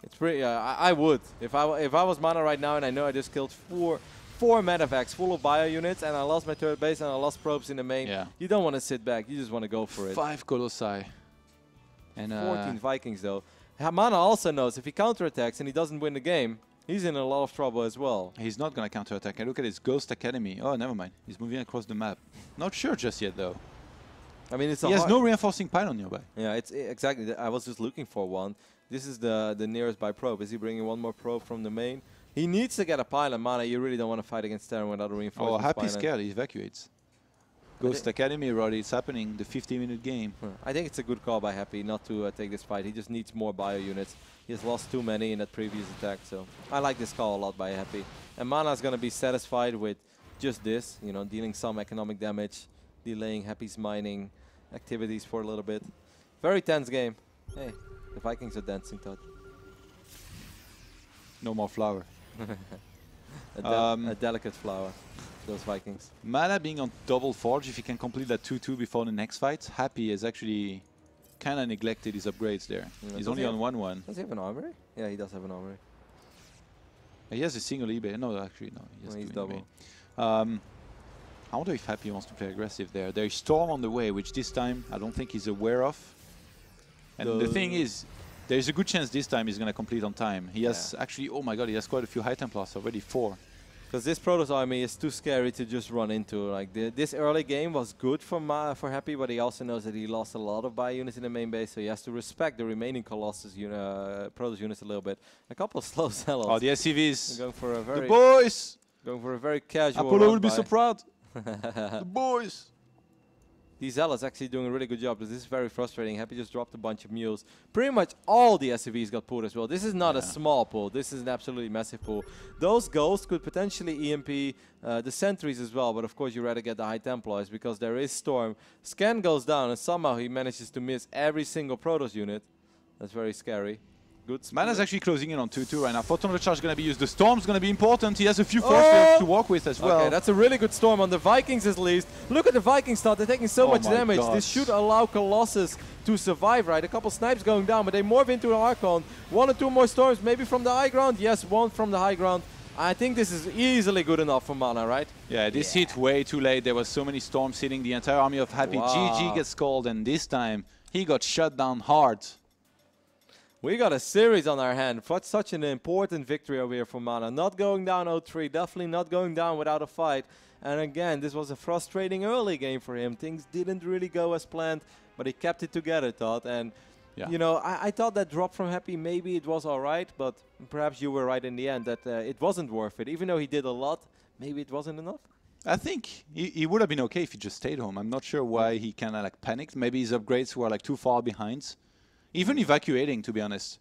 It's pretty... I would. If I was Mana right now and I know I just killed four Medevacs full of bio units and I lost my turret base and I lost probes in the main, you don't want to sit back, you just want to go for it. 5 Colossi. And 14 Vikings, though. Mana also knows if he counterattacks and he doesn't win the game, he's in a lot of trouble as well. He's not going to counterattack. And look at his Ghost Academy. Oh, never mind. He's moving across the map. Not sure just yet, though. I mean, he has no reinforcing pylon nearby. Yeah, it's exactly. I was just looking for one. This is the nearest by probe. Is he bringing one more probe from the main? He needs to get a pylon. Mana, you really don't want to fight against Terran without a reinforcement. Oh, Happy's scared. He evacuates. Ghost Academy, Roddy. It's happening. The 50-minute game. I think it's a good call by Happy not to take this fight. He just needs more bio units. He has lost too many in that previous attack, so I like this call a lot by Happy. And Mana's going to be satisfied with just this, you know, dealing some economic damage, delaying Happy's mining activities for a little bit. Very tense game. Hey, the Vikings are dancing, Todd. No more flower. A delicate flower, those Vikings. Mana being on double forge, if he can complete that 2-2 before the next fight, Happy has actually kind of neglected his upgrades there. Yeah, he's only on 1-1. Does he have an armory? Yeah, he does have an armory. He has a single eBay. No, actually, no. He has he's double. eBay. I wonder if Happy wants to play aggressive there. There is Storm on the way, which this time I don't think he's aware of. And the thing is, There's a good chance this time he's going to complete on time. He has actually, oh my god, he has quite a few high Templars already, 4. Because this Protoss army is too scary to just run into. Like this early game was good for Happy, but he also knows that he lost a lot of buy units in the main base, so he has to respect the remaining Colossus Protoss units a little bit. A couple of slow sell-offs. Oh, the SCVs. Going for a very the boys. Going for a very casual. Apollo will be so proud. The boys. The Zealot's actually doing a really good job, but this is very frustrating. Happy just dropped a bunch of mules. Pretty much all the SCVs got pulled as well. This is not a small pull. This is an absolutely massive pull. Those ghosts could potentially EMP the sentries as well, but of course you rather get the high Templars because there is Storm. Scan goes down and somehow he manages to miss every single Protoss unit. That's very scary. Good. Mana's actually closing in on 2-2 right now. Photon recharge is going to be used. The Storm's going to be important. He has a few force fields to work with as well. Okay, that's a really good Storm on the Vikings at least. Look at the Vikings start. They're taking so much damage. Gosh. This should allow Colossus to survive, right? A couple snipes going down, but they morph into an Archon. 1 or 2 more Storms, maybe from the high ground. Yes, 1 from the high ground. I think this is easily good enough for Mana, right? Yeah, this hit way too late. There was so many Storms hitting the entire army of Happy. GG gets called, and this time he got shut down hard. We got a series on our hand. Such an important victory over here for Mana. Not going down 0-3, definitely not going down without a fight. And again, this was a frustrating early game for him. Things didn't really go as planned, but he kept it together, Todd. And, you know, I thought that drop from Happy, maybe it was all right, but perhaps you were right in the end that it wasn't worth it. Even though he did a lot, maybe it wasn't enough. I think he would have been okay if he just stayed home. I'm not sure why he kind of like panicked. Maybe his upgrades were like too far behind. Even evacuating, to be honest.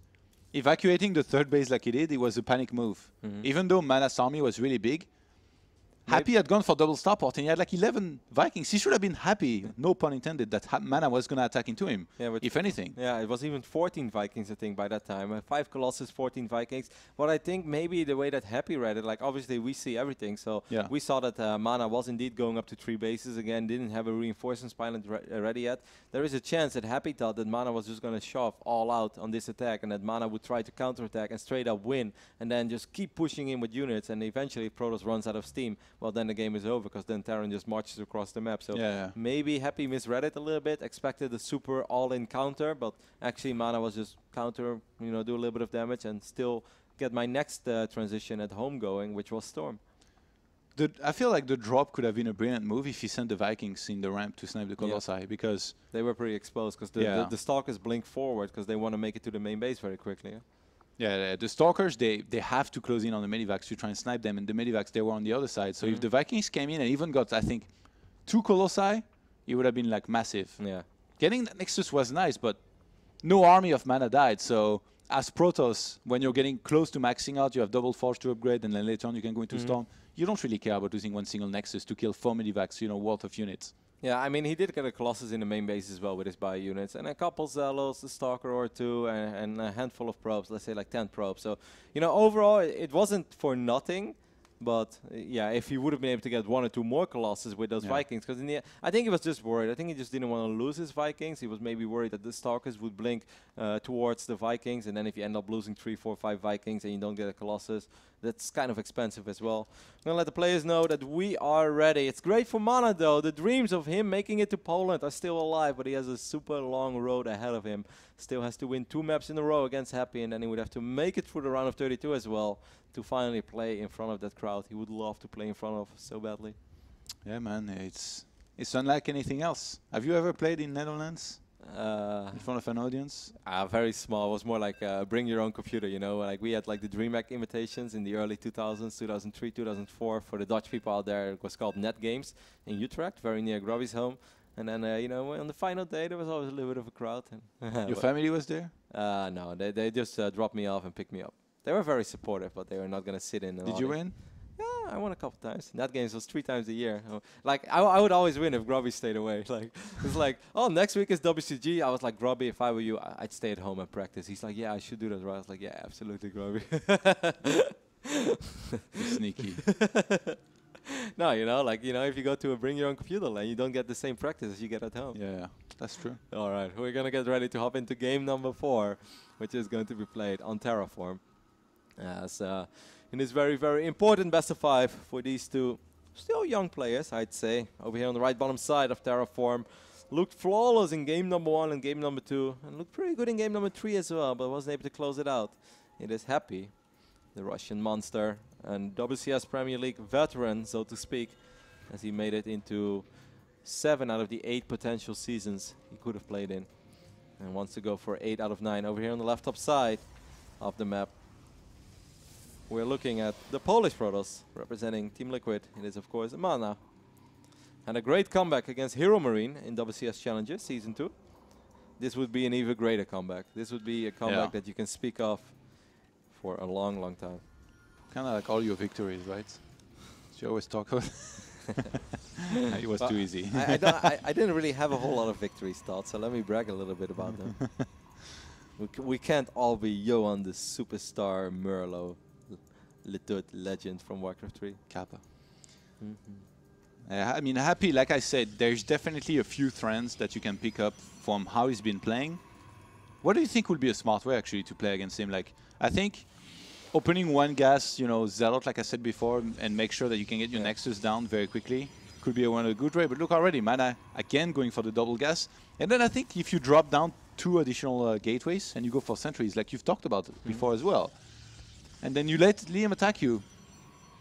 Evacuating the third base like he did, it was a panic move. Even though Mana's army was really big, Happy had gone for double starport and he had like 11 Vikings. He should have been happy, no pun intended, that Mana was going to attack into him, if anything. Yeah, it was even 14 Vikings, I think, by that time. 5 Colossus, 14 Vikings. But I think maybe the way that Happy read it, like obviously we see everything. So we saw that Mana was indeed going up to 3 bases again, didn't have a reinforcements pilot ready yet. There is a chance that Happy thought that Mana was just going to shove all out on this attack and that Mana would try to counterattack and straight up win and then just keep pushing in with units, and eventually if Protoss runs out of steam, well then the game is over because then Terran just marches across the map. So maybe Happy misread it a little bit, expected a super all-in counter, but actually Mana was just counter, you know, do a little bit of damage and still get my next transition at home going, which was Storm. I feel like the drop could have been a brilliant move if he sent the Vikings in the ramp to snipe the Colossi because they were pretty exposed because the Stalkers blink forward because they want to make it to the main base very quickly. Yeah, the Stalkers, they have to close in on the Medivacs to try and snipe them, and the Medivacs, they were on the other side. So if the Vikings came in and even got, I think, 2 Colossi, it would have been, like, massive. Yeah. Getting that Nexus was nice, but no army of Mana died. So as Protoss, when you're getting close to maxing out, you have double Forge to upgrade, and then later on you can go into Storm. You don't really care about losing 1 single Nexus to kill 4 Medivacs, you know, worth of units. Yeah, I mean, he did get a Colossus in the main base as well with his buy units, and a couple Zealots, a Stalker or 2, and a handful of probes, let's say like 10 probes. So, you know, overall, it wasn't for nothing, but yeah, if he would have been able to get 1 or 2 more Colossus with those Vikings, because in the I think he was just worried. I think he just didn't want to lose his Vikings. He was maybe worried that the Stalkers would blink towards the Vikings, and then if you end up losing 3, 4, 5 Vikings and you don't get a Colossus, that's kind of expensive as well. I'm going to let the players know that we are ready. It's great for Mana, though. The dreams of him making it to Poland are still alive, but he has a super long road ahead of him. Still has to win 2 maps in a row against Happy, and then he would have to make it through the round of 32 as well to finally play in front of that crowd. He would love to play in front of so badly. Yeah, man, it's unlike anything else. Have you ever played in Netherlands? In front of an audience? Very small. It was more like bring your own computer, you know. Like we had like the DreamHack invitations in the early 2000s, 2003, 2004. For the Dutch people out there, it was called Net Games in Utrecht, very near Grubby's home. And then, you know, on the final day, there was always a little bit of a crowd. And Your family was there? No, they just dropped me off and picked me up. They were very supportive, but they were not going to sit in. Did you win? Yeah, I won a couple times. Net Games was 3 times a year. Like, I would always win if Grubby stayed away. Like, it's like, oh, next week is WCG. I was like, Grubby, if I were you, I'd stay at home and practice. He's like, yeah, I should do that, right? I was like, yeah, absolutely, Grubby. Sneaky. No, you know, like, you know, if you go to a bring your own computer lane, you don't get the same practice as you get at home. Yeah, that's true. All right, we're going to get ready to hop into game number 4, which is going to be played on Terraform. As in this very, very important best of 5 for these 2 still young players, I'd say. Over here on the right bottom side of Terraform, looked flawless in game number 1 and game number 2, and looked pretty good in game number 3 as well, but wasn't able to close it out. It is Happy, the Russian monster and WCS Premier League veteran, so to speak, as he made it into 7 out of the 8 potential seasons he could have played in, and wants to go for 8 out of 9. Over here on the left top side of the map, we're looking at the Polish Protoss representing Team Liquid. It is, of course, Mana. And a great comeback against Hero Marine in WCS Challenges Season 2. This would be an even greater comeback. This would be a comeback that you can speak of for a long, long time. Kind of like all your victories, right? You always talk about. It was too easy. I didn't really have a whole lot of victories, Todd, so let me brag a little bit about them. We can't all be Johan, the superstar Merlo, legend from Warcraft 3. Kappa. I mean, Happy, like I said, there's definitely a few trends that you can pick up from how he's been playing. What do you think would be a smart way, actually, to play against him? Like, I think opening one gas, you know, Zealot, like I said before, and make sure that you can get your Nexus down very quickly could be one of the good way. But look already, Mana, again, going for the double gas. And then I think if you drop down 2 additional gateways and you go for sentries, like you've talked about before as well, and then you let Liam attack you,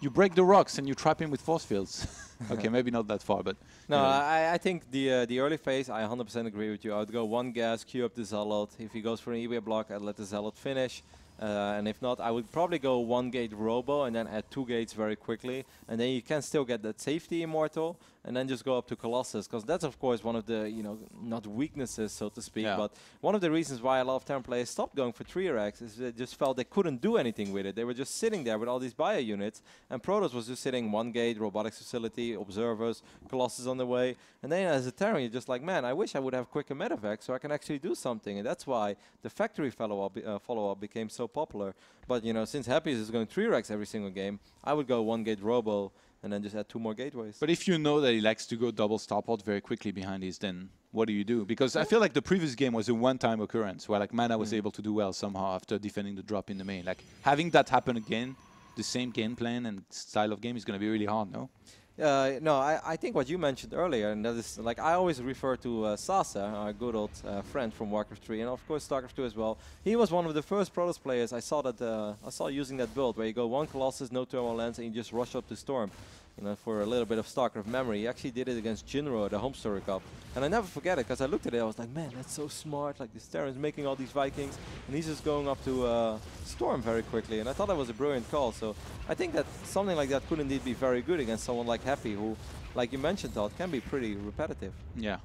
you break the rocks and you trap him with force fields. Okay, maybe not that far, but... No, I think the early phase, I 100% agree with you. I would go 1 gas, queue up the Zealot. If he goes for an E-way block, I'd let the Zealot finish. And if not, I would probably go 1 gate Robo and then add 2 gates very quickly. And then you can still get that safety Immortal and then just go up to Colossus. Because that's, of course, one of the, you know, not weaknesses, so to speak, but one of the reasons why a lot of Terran players stopped going for 3RX is they just felt they couldn't do anything with it. They were just sitting there with all these bio units, and Protoss was just sitting 1 gate, robotics facility, observers, Colossus on the way. And then as a Terran, you're just like, man, I wish I would have quicker medevac so I can actually do something. And that's why the factory follow-up became so popular. But, you know, since Happy is going 3RX every single game, I would go 1 gate Robo and then just add 2 more gateways. But if you know that he likes to go double starport very quickly behind his, then what do? Because I feel like the previous game was a one-time occurrence where like Mana was able to do well somehow after defending the drop in the main. Like having that happen again, the same game plan and style of game is going to be really hard, no? No, I think what you mentioned earlier, and that is, like, I always refer to Sasa, our good old friend from Warcraft 3, and of course StarCraft 2 as well. He was one of the first Protoss players I saw using that build, where you go 1 Colossus, no thermal lens, and you just rush up to Storm. You know, for a little bit of StarCraft memory. He actually did it against Jinro at the Home Story Cup. And I never forget it, because I looked at it, I was like, man, that's so smart. Like, this Terran's making all these Vikings, and he's just going up to Storm very quickly. And I thought that was a brilliant call. So I think that something like that could indeed be very good against someone like Happy, who, like you mentioned, Todd, can be pretty repetitive. Yeah.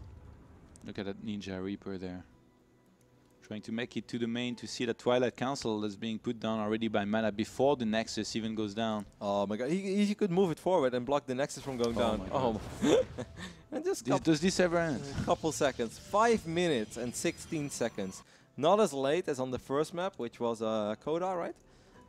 Look at that Ninja Reaper there. Trying to make it to the main to see the Twilight Council that's being put down already by Mana before the Nexus even goes down. Oh my god, he could move it forward and block the Nexus from going down. Oh my god. And just does this ever end? Couple seconds. 5 minutes and 16 seconds. Not as late as on the first map, which was Koda, right?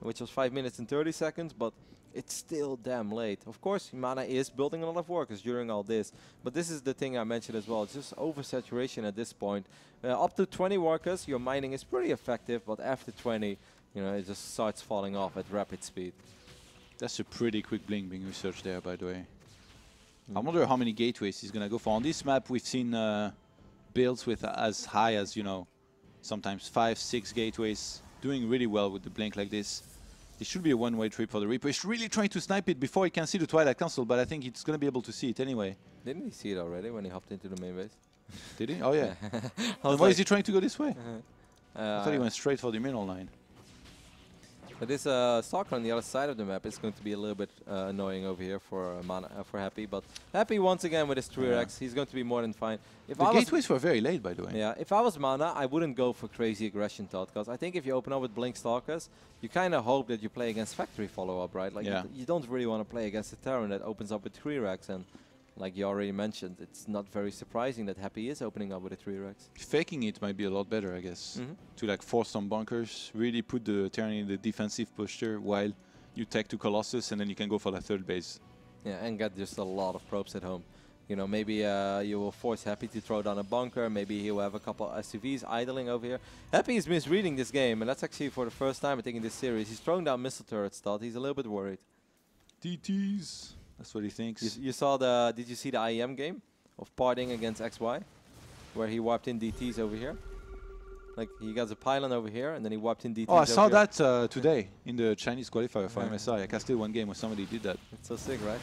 Which was 5 minutes and 30 seconds, but it's still damn late. Of course, Mana is building a lot of workers during all this, but this is the thing I mentioned as well. It's just oversaturation at this point. Up to 20 workers, your mining is pretty effective, but after 20, you know, it just starts falling off at rapid speed. That's a pretty quick blink being researched there, by the way. I wonder how many gateways he's going to go for. On this map, we've seen builds with as high as, you know, sometimes 5, 6 gateways, doing really well with the blink like this. It should be a one-way trip for the Reaper. He's really trying to snipe it before he can see the Twilight Council, but I think he's going to be able to see it anyway. Didn't he see it already when he hopped into the main base? Did he? Oh, yeah. Why is he trying to go this way? I thought he went straight for the middle line. But this stalker on the other side of the map is going to be a little bit annoying over here for for Happy. But Happy, once again, with his 3RX, he's going to be more than fine. If the gateways were very late, by the way. Yeah, if I was Mana, I wouldn't go for crazy aggression, Todd, because I think if you open up with Blink Stalkers, you kind of hope that you play against factory follow-up, right? Like, you don't really want to play against a Terran that opens up with 3RX, and like you already mentioned, it's not very surprising that Happy is opening up with a 3RX. Faking it might be a lot better, I guess. To like force some bunkers, really put the Terran in the defensive posture while you tech to Colossus, and then you can go for the third base. Yeah, and get just a lot of probes at home. You know, maybe you will force Happy to throw down a bunker. Maybe he will have a couple of SUVs idling over here. Happy is misreading this game, and that's actually for the first time, I think, in this series. He's throwing down missile turrets, Todd. He's a little bit worried. DTs. That's what he thinks. You saw the... Did you see the IEM game of partying against XY? where he wiped in DTs over here. Like, he got the pylon over here, and then he wiped in DTs. Oh, I saw over that today in the Chinese qualifier for MSI. I casted one game where somebody did that. It's so sick, right?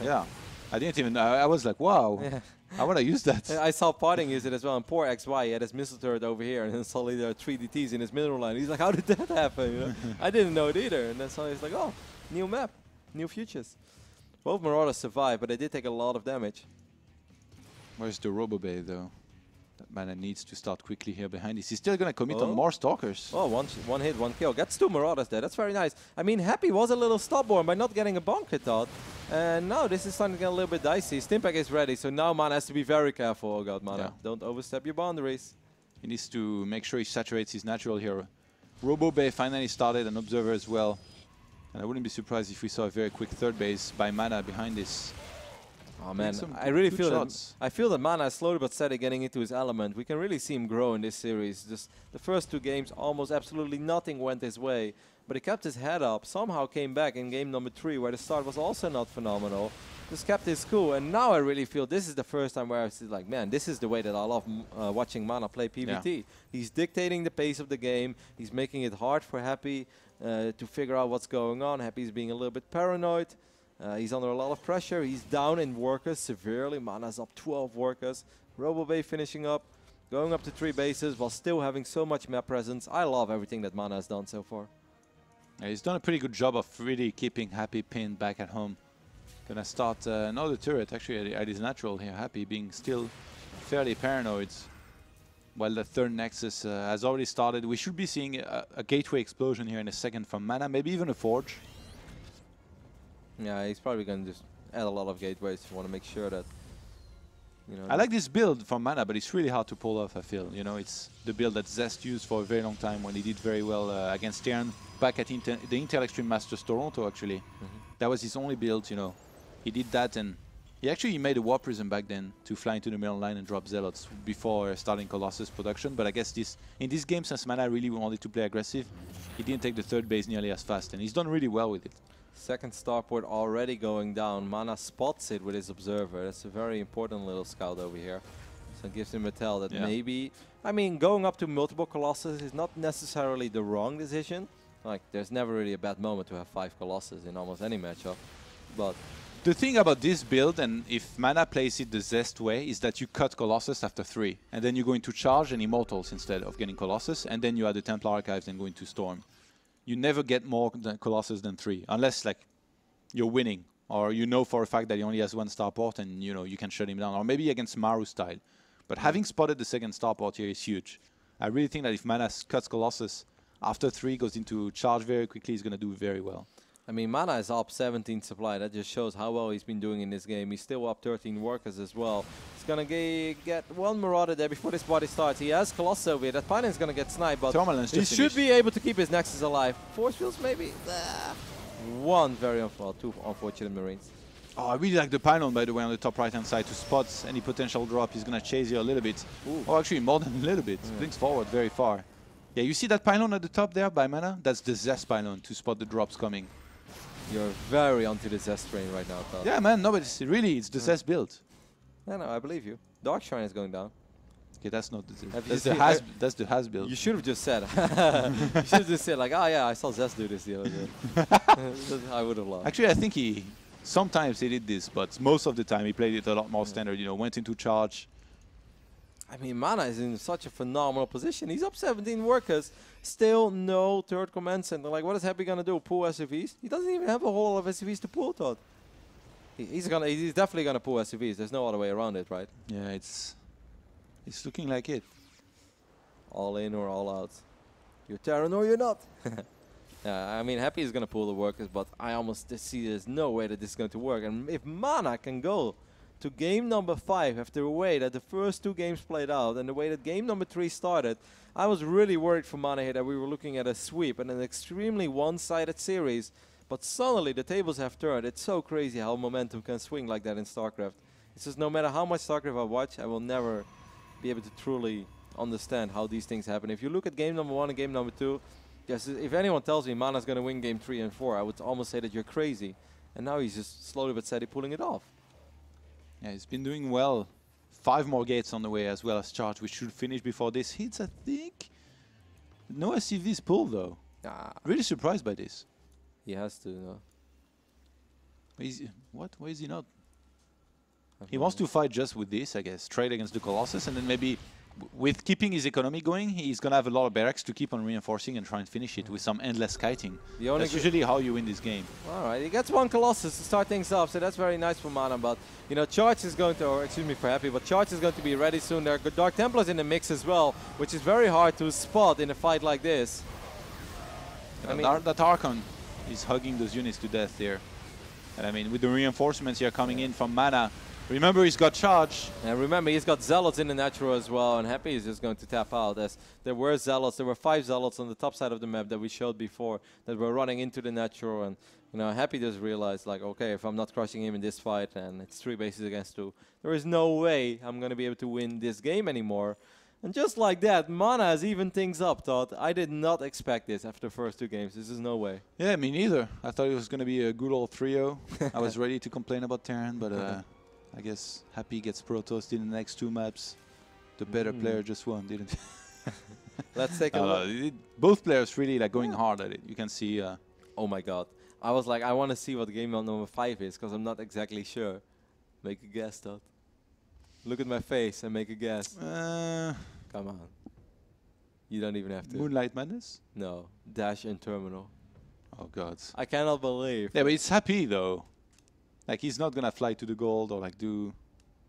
Yeah. I didn't even. I was like, wow. Yeah. I want to use that. I saw Parting use it as well, and poor XY, he had his missile turret over here, and then suddenly there are 3 DTs in his middle line. He's like, how did that happen? You know? I didn't know it either. And then suddenly he's like, oh, new map, new futures. Both Marauders survived, but they did take a lot of damage. Where's the RoboBay, though? That Mana needs to start quickly here behind this. He's still going to commit on more Stalkers. Oh, one hit, one kill. Gets 2 Marauders there. That's very nice. I mean, Happy was a little stubborn by not getting a bonk hit out. And now this is starting to get a little bit dicey. Stimpack is ready, so now Mana has to be very careful. Oh god, Mana. Yeah. Don't overstep your boundaries. He needs to make sure he saturates his natural here. RoboBay finally started, an Observer as well. And I wouldn't be surprised if we saw a very quick third base by Mana behind this. Oh man, I really feel that Mana is slowly but steady getting into his element. We can really see him grow in this series. Just the first 2 games, almost absolutely nothing went his way. But he kept his head up, somehow came back in game number 3, where the start was also not phenomenal. Just kept his cool, and now I really feel this is the first time where I was like, man, this is the way that I love watching Mana play PvT. Yeah. He's dictating the pace of the game. He's making it hard for Happy to figure out what's going on. Happy's being a little bit paranoid. He's under a lot of pressure. He's down in workers severely. Mana's up 12 workers. RoboBay finishing up, going up to 3 bases while still having so much map presence. I love everything that Mana has done so far. Yeah, he's done a pretty good job of really keeping Happy pinned back at home. Gonna start another turret actually at his natural here. Happy being still fairly paranoid. While the third Nexus has already started. We should be seeing a gateway explosion here in a second from Mana, maybe even a Forge. Yeah, he's probably going to just add a lot of gateways to want to make sure that, you know. I like this build from Mana, but it's really hard to pull off, I feel. You know, it's the build that Zest used for a very long time when he did very well against Tern back at the Intel Extreme Masters Toronto, actually. That was his only build, you know. He did that, and he made a Warp Prism back then to fly into the middle line and drop Zealots before starting Colossus production. But I guess in this game, since Mana really wanted to play aggressive, he didn't take the third base nearly as fast, and he's done really well with it. Second starport already going down. Mana spots it with his Observer. That's a very important little scout over here. So it gives him a tell that maybe... I mean, going up to multiple Colossus is not necessarily the wrong decision. Like, there's never really a bad moment to have 5 Colossus in almost any matchup. But... the thing about this build, and if Mana plays it the Zest way, is that you cut Colossus after 3. And then you go into Charge and Immortals instead of getting Colossus. And then you add the Templar Archives and go into Storm. You never get more than Colossus than 3, unless like you're winning, or you know for a fact that he only has 1 starport and you know you can shut him down, or maybe against Maru style. But having spotted the second starport here is huge. I really think that if Mana cuts Colossus after 3, goes into Charge very quickly, he's going to do very well. I mean, Mana is up 17 supply. That just shows how well he's been doing in this game. He's still up 13 workers as well. He's going to get 1 Marauder there before this party starts. He has Colossus over here. That Pioneer's going to get sniped, but he should be able to keep his Nexus alive. Force fields maybe. 1 very 2 unfortunate Marines. Oh, I really like the pylon, by the way, on the top right-hand side to spot any potential drop. He's going to chase you a little bit. Ooh. Oh, actually, more than a little bit. Blinks forward very far. Yeah, you see that pylon at the top there by Mana? That's the Zest pylon to spot the drops coming. You're very onto the Zest train right now, Todd. Yeah, man. No, but it's the Zest build. Yeah, no, I believe you. Dark Shrine is going down. Okay, that's not the Zest. That's the Has build. You should have just said. You should have just said like, oh yeah, I saw Zest do this the other day. I would have loved. Actually, I think sometimes he did this, but most of the time he played it a lot more standard. You know, went into Charge. I mean, Mana is in such a phenomenal position. He's up 17 workers. Still no third command center. Like, what is Happy gonna do? Pull SUVs? He doesn't even have a whole lot of SUVs to pull, Todd. He's definitely gonna pull SUVs. There's no other way around it, right? Yeah, it's looking like it. All in or all out. You're Terran or you're not. I mean, Happy is gonna pull the workers, but I almost see there's no way that this is going to work. And if Mana can go to game number 5 after the way that the first 2 games played out and the way that game number 3 started, I was really worried for Mana here that we were looking at a sweep and an extremely one-sided series. But suddenly the tables have turned. It's so crazy how momentum can swing like that in StarCraft. It's just no matter how much StarCraft I watch, I will never be able to truly understand how these things happen. If you look at game number 1 and game number 2, yes, if anyone tells me Mana's going to win game 3 and 4, I would almost say that you're crazy. And now he's just slowly but steady pulling it off. Yeah, he's been doing well 5 more gates on the way as well as charge, which should finish before this hits, I think. No SCVs pulled though. Really surprised by this. He has to, no? What? Why is he not? He wants to fight just with this, I guess. Trade against the Colossus, and then maybe with keeping his economy going, he's going to have a lot of barracks to keep on reinforcing and try and finish it with some endless kiting. That's usually how you win this game. All right, he gets 1 Colossus to start things off, so that's very nice for Mana. But, you know, Charge is going to, or excuse me for Happy, but Charge is going to be ready soon. There are Dark Templars in the mix as well, which is very hard to spot in a fight like this. I mean, that Archon is hugging those units to death here. And I mean, with the reinforcements here coming in from Mana, remember he's got charge. And remember, he's got Zealots in the natural as well, and Happy is just going to tap out. As there were Zealots, there were 5 Zealots on the top side of the map that we showed before that were running into the natural. And, you know, Happy just realized, like, okay, if I'm not crushing him in this fight and it's 3 bases against 2, there is no way I'm going to be able to win this game anymore. And just like that, Mana has evened things up, Todd. I did not expect this after the first 2 games. This is no way. Yeah, me neither. I thought it was going to be a good old 3-0. I was ready to complain about Terran, but I guess Happy gets Protossed in the next 2 maps. The better player just won, didn't he? Let's take a look. Both players really like going hard at it. You can see. Oh my god. I was like, I want to see what game number 5 is, because I'm not exactly sure. Make a guess, Todd. Look at my face and make a guess. Come on. You don't even have to. Moonlight Madness? No. Dash and Terminal. Oh god. I cannot believe. Yeah, but it's Happy though. Like he's not gonna fly to the gold or like do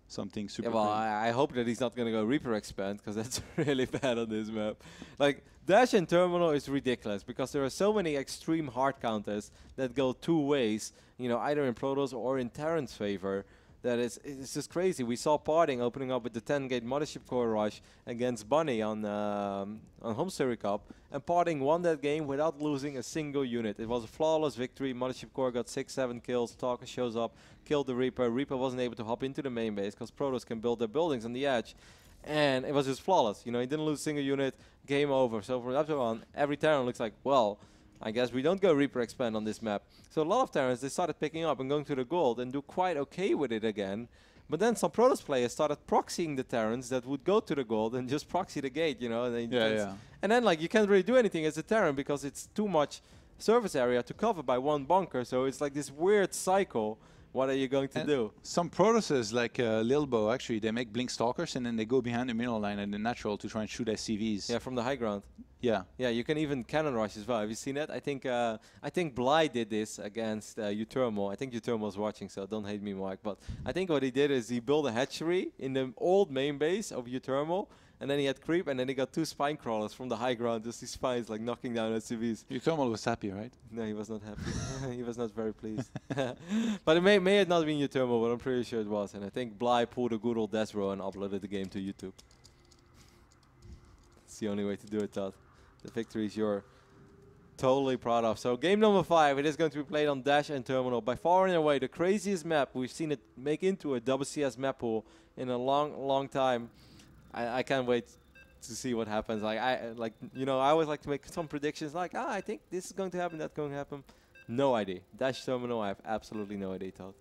something super. Yeah, well, I hope that he's not gonna go Reaper Expand, because that's really bad on this map. Like, Dash and Terminal is ridiculous because there are so many extreme hard counters that go 2 ways, you know, either in Protoss or in Terran's favor. That it's just crazy. We saw Parting opening up with the 10-gate Mothership Core Rush against Bunny on Home Series Cup, and Parting won that game without losing a single unit. It was a flawless victory. Mothership Core got 6-7 kills. Talker shows up, killed the Reaper. Reaper wasn't able to hop into the main base because Protoss can build their buildings on the edge, and it was just flawless. You know, he didn't lose a single unit. Game over. So from that on, every Terran looks like, well, I guess we don't go Reaper Expand on this map. So a lot of Terrans, they started picking up and going to the gold and do quite okay with it again. But then some Protoss players started proxying the Terrans that would go to the gold and just proxy the gate, you know. And, and then, like, you can't really do anything as a Terran because it's too much surface area to cover by 1 bunker. So it's like this weird cycle. What are you going to do? Some Protosses, like Lilbo, actually, they make Blink Stalkers and then they go behind the mineral line and the natural to try and shoot SCVs. Yeah, from the high ground. Yeah. Yeah, you can even cannon rush as well. Have you seen that? I think Bly did this against Utermo. I think Utermo's watching, so don't hate me, Mike. But I think what he did is he built a hatchery in the old main base of Utermo, and then he had creep, and then he got 2 spine crawlers from the high ground, just these spines like knocking down SCVs. Utermo was happy, right? No, he was not happy. He was not very pleased. But it may have not been Utermo, but I'm pretty sure it was. And I think Bly pulled a good old Desro and uploaded the game to YouTube. It's the only way to do it, Todd. The victories you're totally proud of. So game number 5, it is going to be played on Dash and Terminal. By far and away, the craziest map. We've seen it make into a WCS map pool in a long time. I can't wait to see what happens. Like you know, I always like to make some predictions. Like, I think this is going to happen, that's going to happen. No idea. Dash Terminal, I have absolutely no idea, Todd.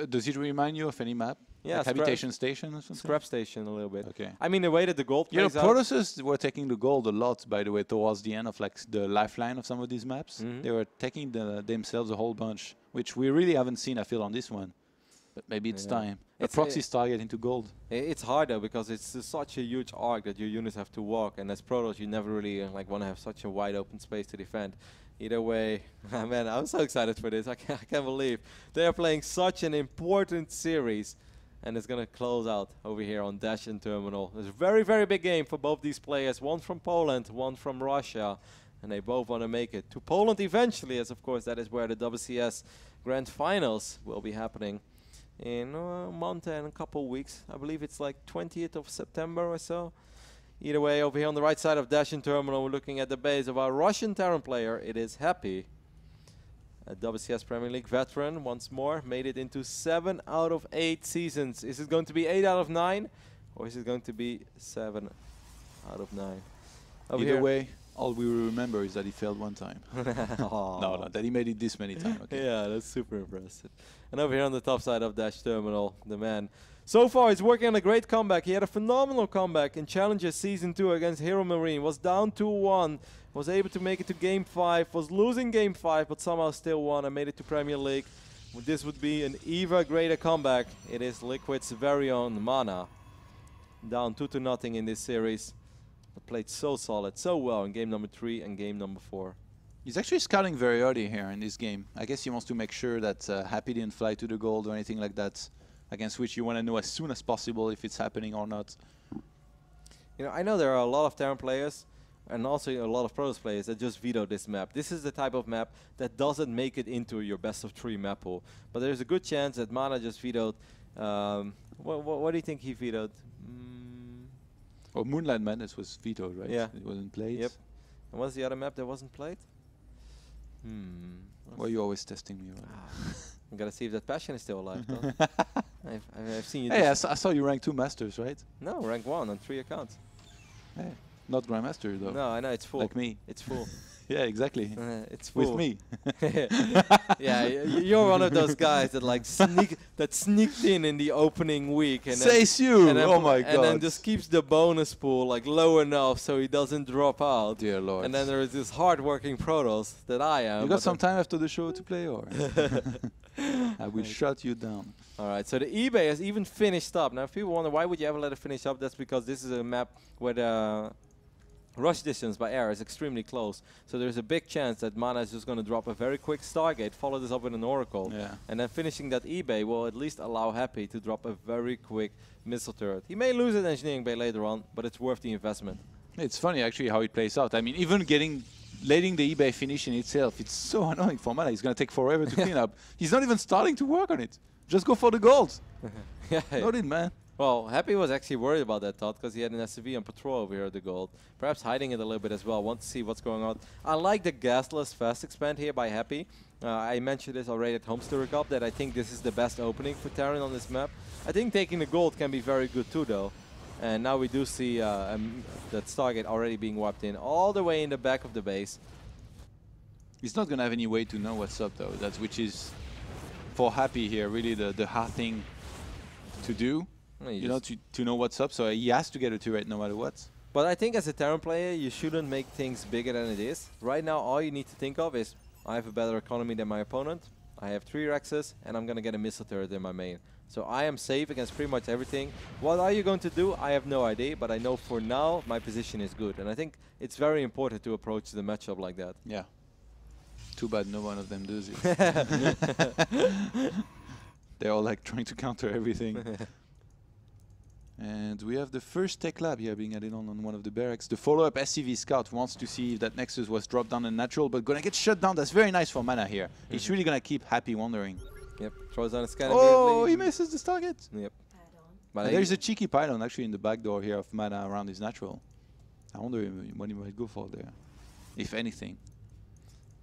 Does it remind you of any map? Yeah, like Habitation Station or something? Scrap Station a little bit. Okay. I mean, the way that the gold plays out. Protosses were taking the gold a lot, by the way, towards the end of like the lifeline of some of these maps. They were taking themselves a whole bunch, which we really haven't seen, I feel, on this one. But maybe it's time. A proxy's target into gold. It's hard though, because it's such a huge arc that your units have to walk, and as Protoss, you never really like want to have such a wide open space to defend. Either way, man, I'm so excited for this. I can't believe they are playing such an important series, and it's gonna close out over here on Dash and Terminal. It's a very, very big game for both these players. One from Poland, one from Russia, and they both want to make it to Poland eventually, as of course that is where the WCS Grand Finals will be happening in a month and a couple weeks. I believe it's like 20th of September or so. Either way, over here on the right side of Dash and Terminal, we're looking at the base of our Russian Terran player. It is Happy, a WCS Premier League veteran once more. Made it into 7 out of 8 seasons. Is it going to be 8 out of 9? Or is it going to be 7 out of 9? Either way, All we will remember is that he failed one time. No, that he made it this many times. Okay. Yeah, that's super impressive. And over here on the top side of Dash Terminal, the man. So far, he's working on a great comeback. He had a phenomenal comeback in Challenger Season 2 against Hero Marine. Was down 2-1. Was able to make it to Game 5. Was losing Game 5, but somehow still won and made it to Premier League. This would be an even greater comeback. It is Liquid's very own Mana. Down 2-0 in this series. Played so solid, so well in game number 3 and game number 4. He's actually scouting very early here in this game. I guess he wants to make sure that Happy didn't fly to the gold or anything like that, against which you want to know as soon as possible if it's happening or not. You know, I know there are a lot of Terran players and also a lot of Protoss players that just veto this map. This is the type of map that doesn't make it into your best of 3 map pool. But there's a good chance that Mana just vetoed. What do you think he vetoed? Oh, Moonlight Madness was vetoed, right? Yeah. It wasn't played. Yep. And what's the other map that wasn't played? Well, you're always testing me. Right? I gotta see if that passion is still alive, though. I've seen you. Hey, I saw you rank 2 Masters, right? No, rank 1 on 3 accounts. Hey, not Grandmaster, though. No, I know, it's full. Like me. It's full. Yeah, exactly. It's full. With me. Yeah, you're one of those guys that like sneaked in the opening week and Says you! and then Oh my god. And then just keeps the bonus pool like low enough so he doesn't drop out. Dear Lord. And then there is this hard-working Protoss that I am. You got some time after the show to play, or? I will shut you down. All right, so the eBay has even finished up. Now, if people wonder why would you ever let it finish up, that's because this is a map where the rush distance by air is extremely close. So there's a big chance that Mana is just going to drop a very quick Stargate, follow this up with an Oracle. Yeah. And then finishing that eBay will at least allow Happy to drop a very quick missile turret. He may lose an engineering bay later on, but it's worth the investment. It's funny actually how it plays out. I mean, even letting the eBay finish in itself, it's so annoying for Mana. He's going to take forever to clean up. He's not even starting to work on it. Just go for the gold. Yeah. Not it, man. Well, Happy was actually worried about that thought because he had an SCV on patrol over here at the gold. Perhaps hiding it a little bit as well. Want to see what's going on. I like the gasless fast expand here by Happy. I mentioned this already at Homesteader Cup that I think this is the best opening for Terran on this map. I think taking the gold can be very good too, though. And now we do see that Stargate already being wiped in all the way in the back of the base. He's not going to have any way to know what's up, though. That's which is, for Happy here, really the hard thing to do. You know, to know what's up, so he has to get a turret no matter what. But I think as a Terran player, you shouldn't make things bigger than it is. Right now, all you need to think of is, I have a better economy than my opponent, I have 3 Rexes, and I'm going to get a missile turret in my main. So I am safe against pretty much everything. What are you going to do? I have no idea, but I know for now, my position is good. And I think it's very important to approach the matchup like that. Yeah. Too bad no one of them does it. They're all like trying to counter everything. And we have the first tech lab here being added on one of the barracks. The follow-up SCV scout wants to see if that Nexus was dropped down in natural, but gonna get shut down. That's very nice for Mana here. He's really gonna keep Happy wondering. Yep, throws on a scan. Oh, he misses the target. Yep. But there's a cheeky pylon actually in the back door here of Mana around his natural. I wonder what he might go for there, if anything.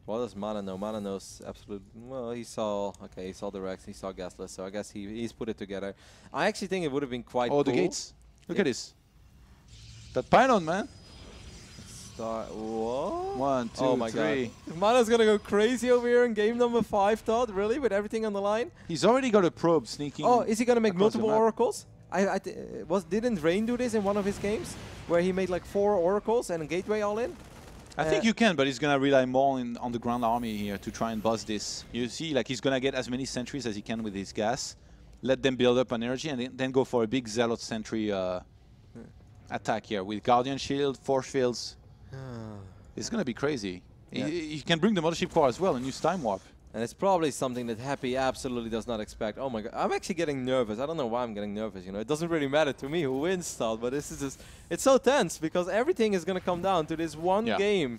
What does Mana know? Mana knows absolutely. Well, he saw the Rex, he saw Gasless, so I guess he's put it together. I actually think it would have been quite cool. Oh, the gates. Look at this. That pylon, man. What? 1, 2, oh my 3. God. Mana's gonna go crazy over here in game number 5, Todd. Really? With everything on the line? He's already got a probe sneaking. Oh, is he gonna make multiple oracles? Didn't Rain do this in one of his games? Where he made like 4 oracles and a gateway all in? I think you can, but he's going to rely more on the ground army here to try and buzz this. You see, like he's going to get as many sentries as he can with his gas, let them build up on energy, and then go for a big Zealot sentry attack here with Guardian Shield, Force Fields. It's going to be crazy. Yeah. You can bring the Mothership Core as well and use Time Warp. And it's probably something that Happy absolutely does not expect. Oh my God, I'm actually getting nervous. I don't know why I'm getting nervous, you know. It doesn't really matter to me who wins, Todd, but this is just, it's so tense because everything is going to come down to this one game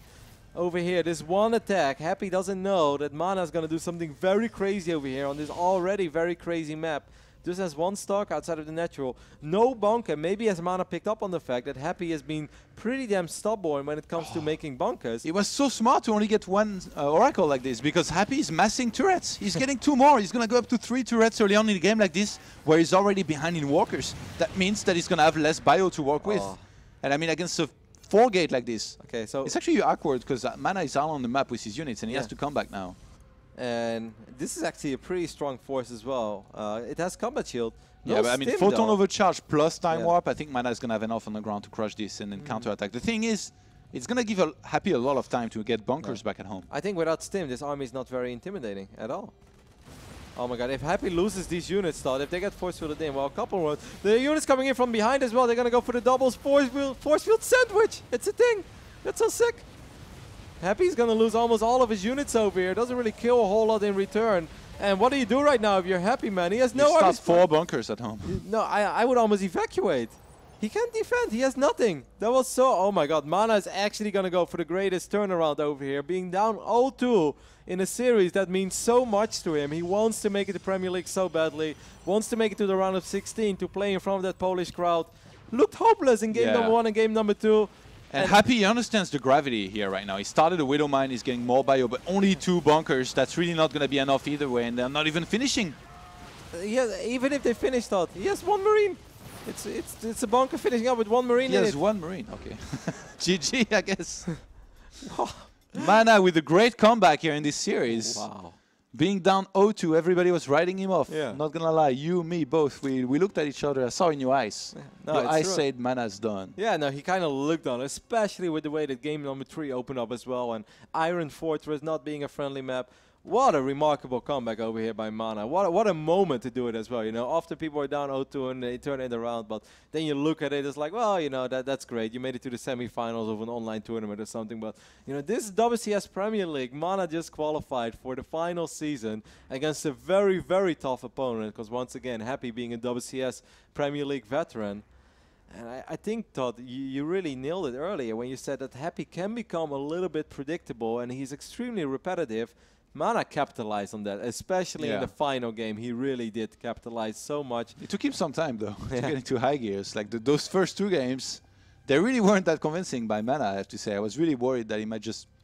over here, this one attack. Happy doesn't know that Mana is going to do something very crazy over here on this already very crazy map. Just has 1 stock outside of the natural. No bunker. Maybe as Mana picked up on the fact that Happy has been pretty damn stubborn when it comes to making bunkers. It was so smart to only get 1 Oracle like this because Happy is massing turrets. He's getting 2 more. He's going to go up to 3 turrets early on in the game like this where he's already behind in walkers. That means that he's going to have less bio to work with. And I mean, against a 4-gate like this. Okay, so It's actually awkward because Mana is out on the map with his units and he has to come back now. and this is actually a pretty strong force as well. It has combat shield. Yeah, No but I mean, stim, Photon though. Overcharge plus Time Yeah. Warp, I think Mana is going to have enough on the ground to crush this and then counterattack. The thing is, it's going to give Happy a lot of time to get bunkers back at home. I think without Stim, this army is not very intimidating at all. Oh my god, if Happy loses these units, though, if they get force fielded in, well, a couple rounds. The units coming in from behind as well, they're going to go for the doubles force field sandwich. It's a thing. That's so sick. Happy's going to lose almost all of his units over here. Doesn't really kill a whole lot in return. And what do you do right now if you're Happy, man? He has no You start armies. 4 bunkers at home. No, I would almost evacuate. He can't defend. He has nothing. That was so... Oh my god, Mana is actually going to go for the greatest turnaround over here. Being down 0-2 in a series that means so much to him. He wants to make it to Premier League so badly. Wants to make it to the round of 16 to play in front of that Polish crowd. Looked hopeless in game number 1 and game number 2. And Happy understands the gravity here right now. He started a Widow Mine, he's getting more bio, but only 2 bunkers. That's really not going to be enough either way, and they're not even finishing. Even if they finish that, he has 1 Marine. It's a bunker finishing up with 1 Marine in it. He has 1 Marine, okay. GG, I guess. Mana with a great comeback here in this series. Wow. Being down 0-2, everybody was writing him off. Yeah. Not gonna lie, you, me, both. We looked at each other. I saw in your eyes. No, your it's eyes true. said Mana's done. Yeah, no, he kind of looked on, especially with the way that game number 3 opened up as well, and Iron Fortress not being a friendly map. What a remarkable comeback over here by Mana. What a moment to do it as well, you know. Often people are down 0-2 and they turn it around, but then you look at it, it's like, well, you know, that's great. You made it to the semifinals of an online tournament or something, but, you know, this is WCS Premier League. Mana just qualified for the final season against a very, very tough opponent, because once again, Happy being a WCS Premier League veteran. And I think, Todd, you really nailed it earlier when you said that Happy can become a little bit predictable and he's extremely repetitive. Mana capitalized on that, especially in the final game. He really did capitalize so much. It took him some time, though, to get into high gears. Like those first 2 games, they really weren't that convincing by Mana, I have to say. I was really worried that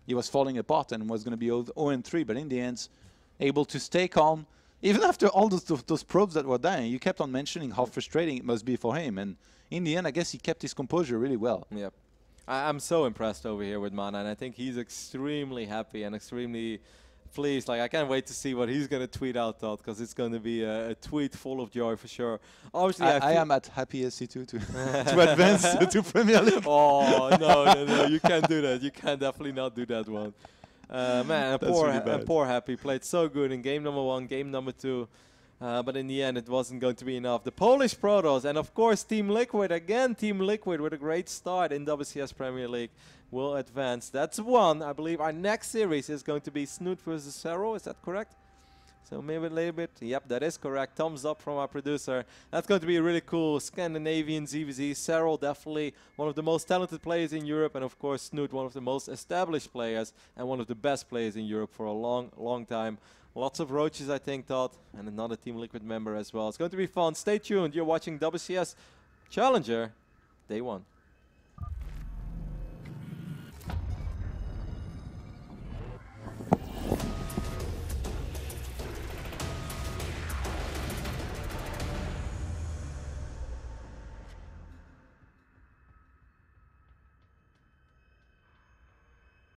he was falling apart and was going to be 0-3, but in the end, able to stay calm. Even after all those probes that were dying, you kept on mentioning how frustrating it must be for him. And in the end, I guess he kept his composure really well. Yep. I'm so impressed over here with Mana, and I think he's extremely happy and extremely pleased. Like, I can't wait to see what he's going to tweet out, Todd, because it's going to be a tweet full of joy for sure. Obviously, I am at happy SC2 to advance to Premier League. Oh, no, you can't do that. You can definitely not do that one. Man, poor Happy played so good in game number 1, game number 2. But in the end, it wasn't going to be enough. The Polish Protoss, and of course Team Liquid, again Team Liquid with a great start in WCS Premier League, will advance. That's 1. I believe our next series is going to be Snoot versus Serral. Is that correct? So maybe a little bit. Yep, that is correct. Thumbs up from our producer. That's going to be a really cool Scandinavian ZVZ. Serral, definitely one of the most talented players in Europe. And of course, Snoot, one of the most established players and one of the best players in Europe for a long, long time. Lots of roaches, I think, Todd, and another Team Liquid member as well. It's going to be fun. Stay tuned. You're watching WCS Challenger Day 1.